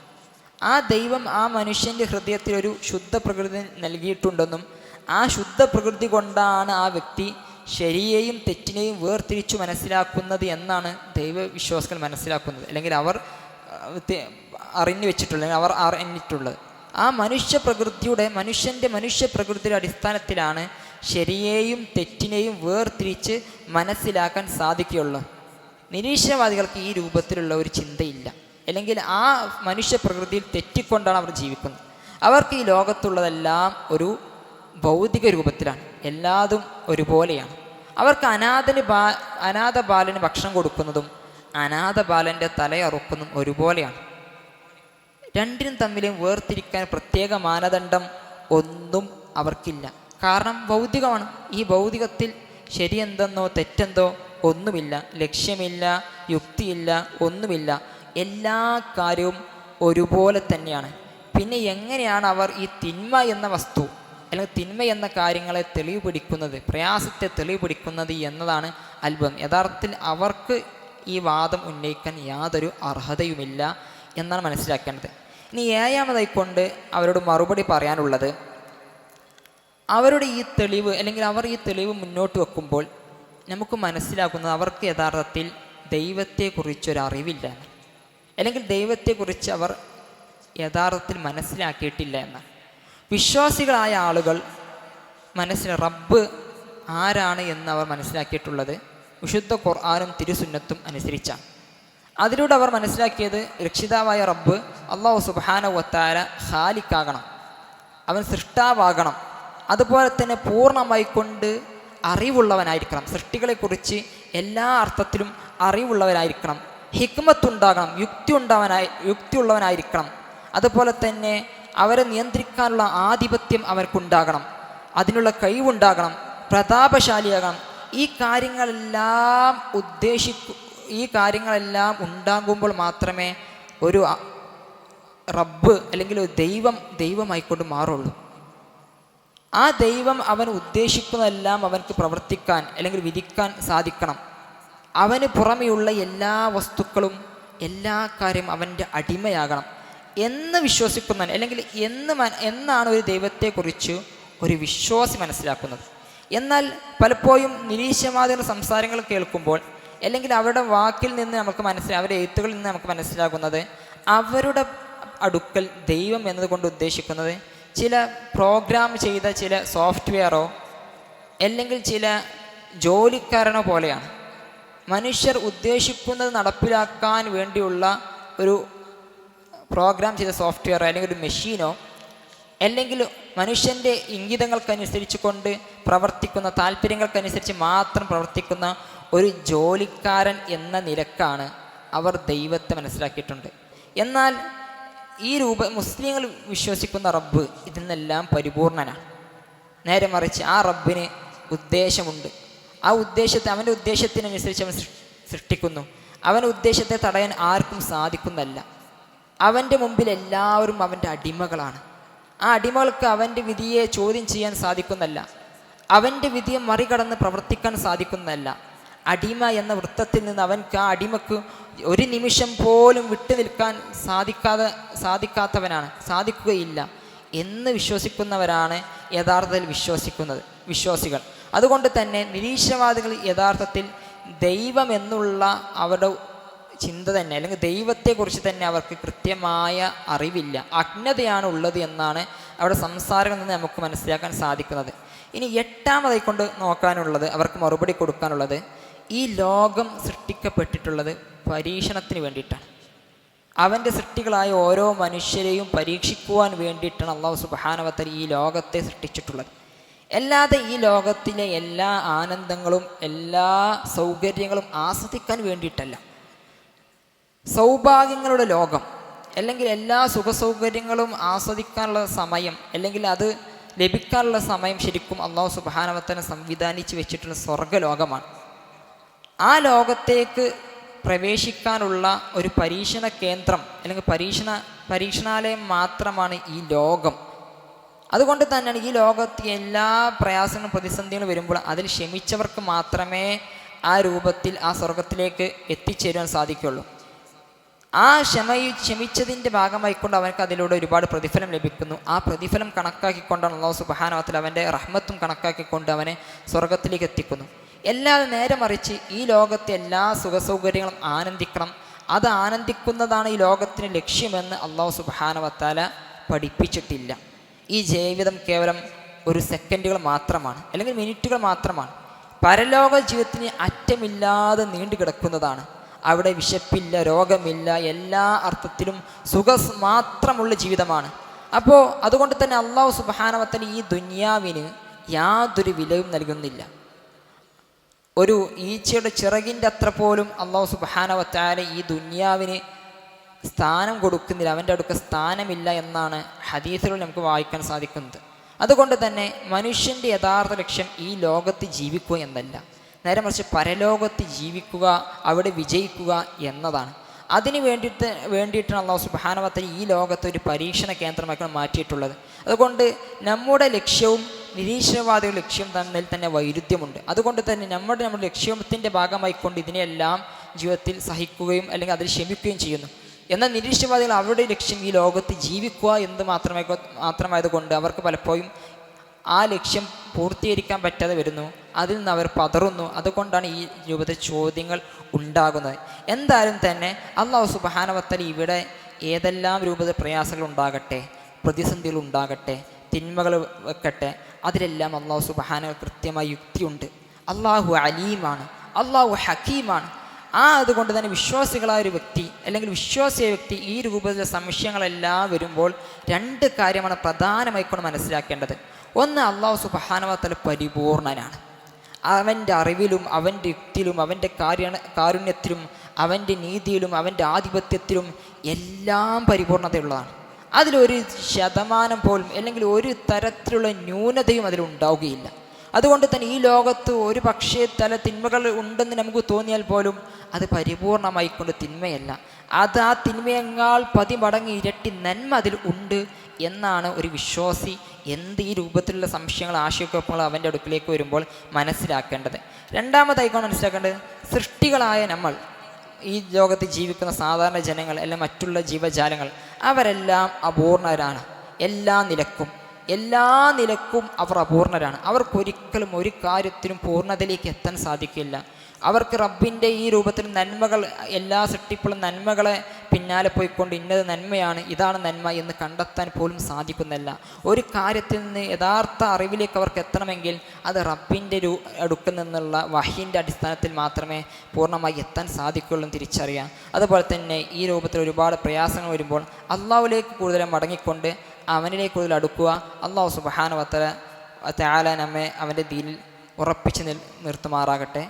ആ ദൈവം ആ മനുഷ്യൻ്റെ ഹൃദയത്തിൽ ഒരു ശുദ്ധ പ്രകൃതി നൽകിയിട്ടുണ്ടെന്നും ആ ശുദ്ധ പ്രകൃതി കൊണ്ടാണ് ആ വ്യക്തി ശരിയെയും തെറ്റിനെയും വേർതിരിച്ചു മനസ്സിലാക്കുന്നത് എന്നാണ് ദൈവവിശ്വാസികൾ മനസ്സിലാക്കുന്നത്, അല്ലെങ്കിൽ അവർ അറിഞ്ഞു വെച്ചിട്ടുള്ളത്, അല്ലെങ്കിൽ അവർ അറിഞ്ഞിട്ടുള്ളത്. ആ മനുഷ്യ പ്രകൃതിയുടെ അടിസ്ഥാനത്തിലാണ് ശരിയെയും തെറ്റിനെയും വേർതിരിച്ച് മനസ്സിലാക്കാൻ സാധിക്കുകയുള്ളൂ. നിരീശ്വരവാദികൾക്ക് ഈ രൂപത്തിലുള്ള ഒരു ചിന്തയില്ല, അല്ലെങ്കിൽ ആ മനുഷ്യ പ്രകൃതിയിൽ തെറ്റിക്കൊണ്ടാണ് അവർ ജീവിക്കുന്നത്. അവർക്ക് ഈ ലോകത്തുള്ളതെല്ലാം ഒരു ഭൗതിക രൂപത്തിലാണ്, എല്ലാതും ഒരുപോലെയാണ്. അവർക്ക് അനാഥ ബാലന് ഭക്ഷണം കൊടുക്കുന്നതും അനാഥ ബാലൻ്റെ തലയറുക്കുന്നതും ഒരുപോലെയാണ്. രണ്ടിനും തമ്മിലും വേർതിരിക്കാൻ പ്രത്യേക മാനദണ്ഡം ഒന്നും അവർക്കില്ല. കാരണം ഭൗതികമാണ്. ഈ ഭൗതികത്തിൽ ശരിയെന്തെന്നോ തെറ്റെന്തോ ഒന്നുമില്ല, ലക്ഷ്യമില്ല, യുക്തിയില്ല, ഒന്നുമില്ല. എല്ലാ കാര്യവും ഒരുപോലെ തന്നെയാണ്. പിന്നെ എങ്ങനെയാണ് അവർ ഈ തിന്മ എന്ന വസ്തു അല്ലെങ്കിൽ തിന്മ എന്ന കാര്യങ്ങളെ തെളിവ് പിടിക്കുന്നത്, പ്രയാസത്തെ തെളിവ് പിടിക്കുന്നത് എന്നതാണ് അത്ഭുതം. യഥാർത്ഥത്തിൽ അവർക്ക് ഈ വാദം ഉന്നയിക്കാൻ യാതൊരു അർഹതയുമില്ല എന്നാണ് മനസ്സിലാക്കേണ്ടത്. ഇനി ഏഴാമതായിക്കൊണ്ട് അവരോട് മറുപടി പറയാനുള്ളത്, അവരുടെ ഈ തെളിവ് അല്ലെങ്കിൽ അവർ ഈ തെളിവ് മുന്നോട്ട് വെക്കുമ്പോൾ നമുക്ക് മനസ്സിലാക്കുന്നത് അവർക്ക് യഥാർത്ഥത്തിൽ ദൈവത്തെക്കുറിച്ചൊരറിവില്ല, അല്ലെങ്കിൽ ദൈവത്തെക്കുറിച്ച് അവർ യഥാർത്ഥത്തിൽ മനസ്സിലാക്കിയിട്ടില്ല എന്നാണ്. വിശ്വാസികളായ ആളുകൾ റബ്ബ് ആരാണ് എന്ന് അവർ മനസ്സിലാക്കിയിട്ടുള്ളത് വിശുദ്ധ ഖുർആനും തിരുസുന്നത്തും അനുസരിച്ചാണ്. അതിലൂടെ അവർ മനസ്സിലാക്കിയത് രക്ഷിതാവായ റബ്ബ് അല്ലാഹു സുബ്ഹാനഹു വ തആല ഖാലിഖാകണം, അവൻ സൃഷ്ടാവാകണം, അതുപോലെ തന്നെ പൂർണ്ണമായി കൊണ്ട് അറിവുള്ളവനായിരിക്കണം, സൃഷ്ടികളെക്കുറിച്ച് എല്ലാ അർത്ഥത്തിലും അറിവുള്ളവനായിരിക്കണം, ഹിക്മത്തുണ്ടാകണം, യുക്തിയുള്ളവനായിരിക്കണം, അതുപോലെ തന്നെ അവരെ നിയന്ത്രിക്കാനുള്ള ആധിപത്യം അവർക്കുണ്ടാകണം, അതിനുള്ള കഴിവുണ്ടാകണം, പ്രതാപശാലിയാകണം. ഈ കാര്യങ്ങളെല്ലാം ഉണ്ടാകുമ്പോൾ മാത്രമേ ഒരു റബ്ബ് അല്ലെങ്കിൽ ഒരു ദൈവമായിക്കൊണ്ട് മാറുള്ളൂ. ആ ദൈവം അവൻ ഉദ്ദേശിക്കുന്നതെല്ലാം അവർക്ക് പ്രവർത്തിക്കാൻ അല്ലെങ്കിൽ വിധിക്കാൻ സാധിക്കണം. അവന് പുറമെയുള്ള എല്ലാ വസ്തുക്കളും എല്ലാ കാര്യം അവൻ്റെ അടിമയാകണം എന്ന് വിശ്വസിക്കുന്നവൻ, അല്ലെങ്കിൽ എന്നാണ് ഒരു ദൈവത്തെക്കുറിച്ച് ഒരു വിശ്വാസി മനസ്സിലാക്കുന്നത്. എന്നാൽ പലപ്പോഴും നിരീശ്വരവാദികളുടെ സംസാരങ്ങൾ കേൾക്കുമ്പോൾ, അല്ലെങ്കിൽ അവരുടെ വാക്കിൽ നിന്ന് നമുക്ക് അവരുടെ എഴുത്തുകളിൽ നിന്ന് നമുക്ക് മനസ്സിലാകുന്നത്, അവരുടെ അടുക്കൽ ദൈവം എന്നതുകൊണ്ട് ഉദ്ദേശിക്കുന്നത് ചില പ്രോഗ്രാം ചെയ്ത ചില സോഫ്റ്റ്വെയറോ അല്ലെങ്കിൽ ചില ജോലിക്കാരനോ പോലെയാണ്. മനുഷ്യർ ഉദ്ദേശിക്കുന്നത് നടപ്പിലാക്കാൻ വേണ്ടിയുള്ള ഒരു പ്രോഗ്രാം ചെയ്ത സോഫ്റ്റ്വെയർ അല്ലെങ്കിൽ ഒരു മെഷീനോ അല്ലെങ്കിൽ മനുഷ്യൻ്റെ ഇംഗിതങ്ങൾക്കനുസരിച്ച് കൊണ്ട് പ്രവർത്തിക്കുന്ന, താല്പര്യങ്ങൾക്കനുസരിച്ച് മാത്രം പ്രവർത്തിക്കുന്ന ഒരു ജോലിക്കാരൻ എന്ന നിലക്കാണ് അവർ ദൈവത്തെ മനസ്സിലാക്കിയിട്ടുണ്ട്. എന്നാൽ ഈ മുസ്ലിങ്ങൾ വിശ്വസിക്കുന്ന റബ്ബ് ഇതിനെല്ലാം പരിപൂർണനാണ്. നേരെ മറിച്ച് ആ റബ്ബിന് ഉദ്ദേശമുണ്ട്. ആ അവൻ്റെ ഉദ്ദേശത്തിനനുസരിച്ച് അവൻ സൃഷ്ടിക്കുന്നു. അവൻ്റെ ഉദ്ദേശത്തെ തടയാൻ ആർക്കും സാധിക്കുന്നതല്ല. അവൻ്റെ മുമ്പിൽ എല്ലാവരും അവൻ്റെ അടിമകളാണ്. ആ അടിമകൾക്ക് അവൻ്റെ വിധിയെ ചോദ്യം ചെയ്യാൻ സാധിക്കുന്നതല്ല. അവൻ്റെ വിധിയെ മറികടന്ന് പ്രവർത്തിക്കാൻ സാധിക്കുന്നതല്ല. അടിമ എന്ന വൃത്തത്തിൽ നിന്ന് അവൻക്ക്, ആ അടിമക്ക് ഒരു നിമിഷം പോലും വിട്ടു നിൽക്കാൻ സാധിക്കുകയില്ല എന്ന് വിശ്വസിക്കുന്നവരാണ് യഥാർത്ഥത്തിൽ വിശ്വാസികൾ. അതുകൊണ്ട് തന്നെ നിരീശ്വരവാദികൾ യഥാർത്ഥത്തിൽ ദൈവം എന്നുള്ള അവരുടെ ചിന്ത തന്നെ, അല്ലെങ്കിൽ ദൈവത്തെക്കുറിച്ച് തന്നെ അവർക്ക് കൃത്യമായ അറിവില്ല, അജ്ഞതയാണ് ഉള്ളത് എന്നാണ് അവരുടെ സംസാരങ്ങളിൽ നിന്ന് നമുക്ക് മനസ്സിലാക്കാൻ സാധിക്കുന്നത്. ഇനി എട്ടാമതായി കൊണ്ട് നോക്കാനുള്ളത്, അവർക്ക് മറുപടി കൊടുക്കാനുള്ളത്, ഈ ലോകം സൃഷ്ടിക്കപ്പെട്ടിട്ടുള്ളത് പരീക്ഷണത്തിന് വേണ്ടിയിട്ടാണ്. അവൻ്റെ സൃഷ്ടികളായ ഓരോ മനുഷ്യരെയും പരീക്ഷിക്കുവാൻ വേണ്ടിയിട്ടാണ് അല്ലാഹു സുബ്ഹാനഹു വ തആല ഈ ലോകത്തെ സൃഷ്ടിച്ചിട്ടുള്ളത്. അല്ലാതെ ഈ ലോകത്തിലെ എല്ലാ ആനന്ദങ്ങളും എല്ലാ സൗകര്യങ്ങളും ആസ്വദിക്കാൻ വേണ്ടിയിട്ടല്ല. സൗഭാഗ്യങ്ങളുടെ ലോകം, അല്ലെങ്കിൽ എല്ലാ സുഖസൗകര്യങ്ങളും ആസ്വദിക്കാനുള്ള സമയം, അല്ലെങ്കിൽ അത് ലഭിക്കാനുള്ള സമയം ശരിക്കും അല്ലാഹു സുബ്ഹാനഹു വ തആല സംവിധാനിച്ച് വെച്ചിട്ടുള്ള സ്വർഗ്ഗലോകമാണ്. ആ ലോകത്തേക്ക് പ്രവേശിക്കാനുള്ള ഒരു പരീക്ഷണ കേന്ദ്രം, അല്ലെങ്കിൽ പരീക്ഷണാലയം മാത്രമാണ് ഈ ലോകം. അതുകൊണ്ട് തന്നെയാണ് ഈ ലോകത്ത് എല്ലാ പ്രയാസങ്ങളും പ്രതിസന്ധികളും വരുമ്പോൾ അതിൽ ക്ഷമിച്ചവർക്ക് മാത്രമേ ആ രൂപത്തിൽ ആ സ്വർഗത്തിലേക്ക് എത്തിച്ചേരുവാൻ സാധിക്കുള്ളൂ. ആ ക്ഷമിച്ചതിൻ്റെ ഭാഗമായിക്കൊണ്ട് അവനക്ക് അതിലൂടെ ഒരുപാട് പ്രതിഫലം ലഭിക്കുന്നു. ആ പ്രതിഫലം കണക്കാക്കിക്കൊണ്ടാണ് അല്ലാഹു സുബ്ഹാനഹു വ തആല അവൻ്റെ റഹ്മത്തും കണക്കാക്കിക്കൊണ്ട് അവനെ സ്വർഗത്തിലേക്ക് എത്തിക്കുന്നു. എല്ലാതെ നേരെ മറിച്ച് ഈ ലോകത്തെ എല്ലാ സുഖസൗകര്യങ്ങളും ആനന്ദിക്കണം, അത് ആനന്ദിക്കുന്നതാണ് ഈ ലോകത്തിന് ലക്ഷ്യമെന്ന് അല്ലാഹു സുബ്ഹാനഹു വ തആല പഠിപ്പിച്ചിട്ടില്ല. ഈ ജീവിതം കേവലം ഒരു സെക്കൻഡുകൾ മാത്രമാണ്, അല്ലെങ്കിൽ മിനിറ്റുകൾ മാത്രമാണ്. പരലോക ജീവിതത്തിന് അറ്റമില്ലാതെ നീണ്ടു കിടക്കുന്നതാണ്. അവിടെ വിശപ്പില്ല, രോഗമില്ല, എല്ലാ അർത്ഥത്തിലും മാത്രമുള്ള ജീവിതമാണ്. അപ്പോൾ അതുകൊണ്ട് തന്നെ അല്ലാഹു സുബ്ഹാനഹു വ തആല ഈ ദുനിയാവിന് യാതൊരു വിലയും നൽകുന്നില്ല. ഒരു ഈച്ചയുടെ ചിറകിൻ്റെ അത്ര പോലും അല്ലാഹു സുബ്ഹാനഹു വ തആല ഈ ദുനിയാവിന് സ്ഥാനം കൊടുക്കുന്നില്ല, അവൻ്റെ അടുക്ക സ്ഥാനമില്ല എന്നാണ് ഹദീസുകൾ നമുക്ക് വായിക്കാൻ സാധിക്കുന്നത്. അതുകൊണ്ട് തന്നെ മനുഷ്യൻ്റെ യഥാർത്ഥ ലക്ഷ്യം ഈ ലോകത്ത് ജീവിക്കുക എന്നല്ല, നേരെ മറിച്ച് പരലോകത്ത് ജീവിക്കുക, അവിടെ വിജയിക്കുക എന്നതാണ്. അതിന് വേണ്ടിയിട്ടാണ് അല്ലാഹു സുബ്ഹാനഹു വ തആല ഈ ലോകത്ത് ഒരു പരീക്ഷണ കേന്ദ്രമാക്കി മാറ്റിയിട്ടുള്ളത്. അതുകൊണ്ട് നമ്മുടെ ലക്ഷ്യവും നിരീശ്വരവാദികളുടെ ലക്ഷ്യം തമ്മിൽ തന്നെ വൈരുദ്ധ്യമുണ്ട്. അതുകൊണ്ട് തന്നെ നമ്മുടെ ലക്ഷ്യത്തിൻ്റെ ഭാഗമായിക്കൊണ്ട് ഇതിനെല്ലാം ജീവിതത്തിൽ സഹിക്കുകയും അല്ലെങ്കിൽ അതിൽ ക്ഷമിക്കുകയും ചെയ്യുന്നു. എന്നാൽ നിരീശ്വരവാദികൾ അവരുടെ ലക്ഷ്യം ഈ ലോകത്ത് ജീവിക്കുക എന്ന് മാത്രമായതുകൊണ്ട് അവർക്ക് പലപ്പോഴും ആ ലക്ഷ്യം പൂർത്തീകരിക്കാൻ പറ്റാതെ വരുന്നു. അതിൽ നിന്ന് അവർ പതറുന്നു. അതുകൊണ്ടാണ് ഈ രൂപത്തിൽ ചോദ്യങ്ങൾ ഉണ്ടാകുന്നത്. എന്തായാലും തന്നെ അല്ലാഹു സുബ്ഹാനഹു വ തആല ഇവിടെ ഏതെല്ലാം രൂപത്തിൽ പ്രയാസങ്ങൾ ഉണ്ടാകട്ടെ, പ്രതിസന്ധികൾ ഉണ്ടാകട്ടെ, തിന്മകൾ വെക്കട്ടെ, അതിലെല്ലാം അല്ലാഹു സുബ്ഹാനഹു കൃത്യമായ യുക്തിയുണ്ട്. അല്ലാഹു അലീമാണ്, അല്ലാഹു ഹക്കീമാണ്. അതുകൊണ്ട് തന്നെ വിശ്വാസികളായ ഒരു വ്യക്തി, അല്ലെങ്കിൽ വിശ്വാസിയായ വ്യക്തി ഈ രൂപത്തിലെ സംശയങ്ങളെല്ലാം വരുമ്പോൾ രണ്ട് കാര്യമാണ് പ്രധാനമായിക്കൊണ്ട് മനസ്സിലാക്കേണ്ടത്. ഒന്ന്, അല്ലാഹു സുബ്ഹാനഹു വ തആല പരിപൂർണനാണ്. അവൻ്റെ അറിവിലും അവൻ്റെ യുക്തിയിലും അവൻ്റെ കാരുണ്യത്തിലും അവൻ്റെ നീതിയിലും അവൻ്റെ ആധിപത്യത്തിലും എല്ലാം പരിപൂർണതയുള്ളതാണ്. അതിലൊരു ശതമാനം പോലും അല്ലെങ്കിൽ ഒരു തരത്തിലുള്ള ന്യൂനതയും അതിലുണ്ടാവുകയില്ല. അതുകൊണ്ട് തന്നെ ഈ ലോകത്ത് ഒരു പക്ഷേ തിന്മകൾ ഉണ്ടെന്ന് നമുക്ക് തോന്നിയാൽ പോലും അത് പരിപൂർണമായിക്കൊണ്ട് തിന്മയല്ല. അത് ആ തിന്മയേക്കാൾ 10 മടങ്ങ് ഇരട്ടി നന്മ അതിൽ ഉണ്ട് എന്നാണ് ഒരു വിശ്വാസി എന്ത് ഈ രൂപത്തിലുള്ള സംശയങ്ങൾ, ആശയക്കുഴപ്പങ്ങൾ അവൻ്റെ അടുക്കിലേക്ക് വരുമ്പോൾ മനസ്സിലാക്കേണ്ടത്. രണ്ടാമതായിക്കൊണ്ട് മനസ്സിലാക്കേണ്ടത്, സൃഷ്ടികളായ നമ്മൾ, ഈ ലോകത്ത് ജീവിക്കുന്ന സാധാരണ ജനങ്ങൾ അല്ലെങ്കിൽ മറ്റുള്ള ജീവജാലങ്ങൾ, അവരെല്ലാം അപൂർണരാണ്. എല്ലാ നിലക്കും അവർ അപൂർണരാണ്. അവർക്കൊരിക്കലും ഒരു കാര്യത്തിനും പൂർണ്ണതയിലേക്ക് എത്താൻ സാധിക്കില്ല. അവർക്ക് റബ്ബിൻ്റെ ഈ രൂപത്തിൽ നന്മകൾ, എല്ലാ സൃഷ്ടിപ്പുകളും നന്മകളെ പിന്നാലെ പോയിക്കൊണ്ട് ഇന്നത് നന്മയാണ്, ഇതാണ് നന്മ എന്ന് കണ്ടെത്താൻ പോലും സാധിക്കുന്നില്ല. ഒരു കാര്യത്തിൽ നിന്ന് യഥാർത്ഥ അറിവിലേക്ക് അവർക്ക് എത്തണമെങ്കിൽ അത് റബ്ബിൻ്റെ അടുക്കിൽ നിന്നുള്ള വഹീൻ്റെ അടിസ്ഥാനത്തിൽ മാത്രമേ പൂർണ്ണമായി എത്താൻ സാധിക്കുള്ളൂ എന്ന് തിരിച്ചറിയാം. അതുപോലെ തന്നെ ഈ രൂപത്തിൽ ഒരുപാട് പ്രയാസങ്ങൾ വരുമ്പോൾ അള്ളാഹുവിലേക്ക് കൂടുതൽ മടങ്ങിക്കൊണ്ട് അവനിലേക്ക് കൂടുതൽ അടുക്കുക. അള്ളാഹു സുബ്ഹാനഹു വ തആല നമ്മെ അവൻ്റെ ദീനിൽ ഉറപ്പിച്ച് നിർത്തുമാറാകട്ടെ.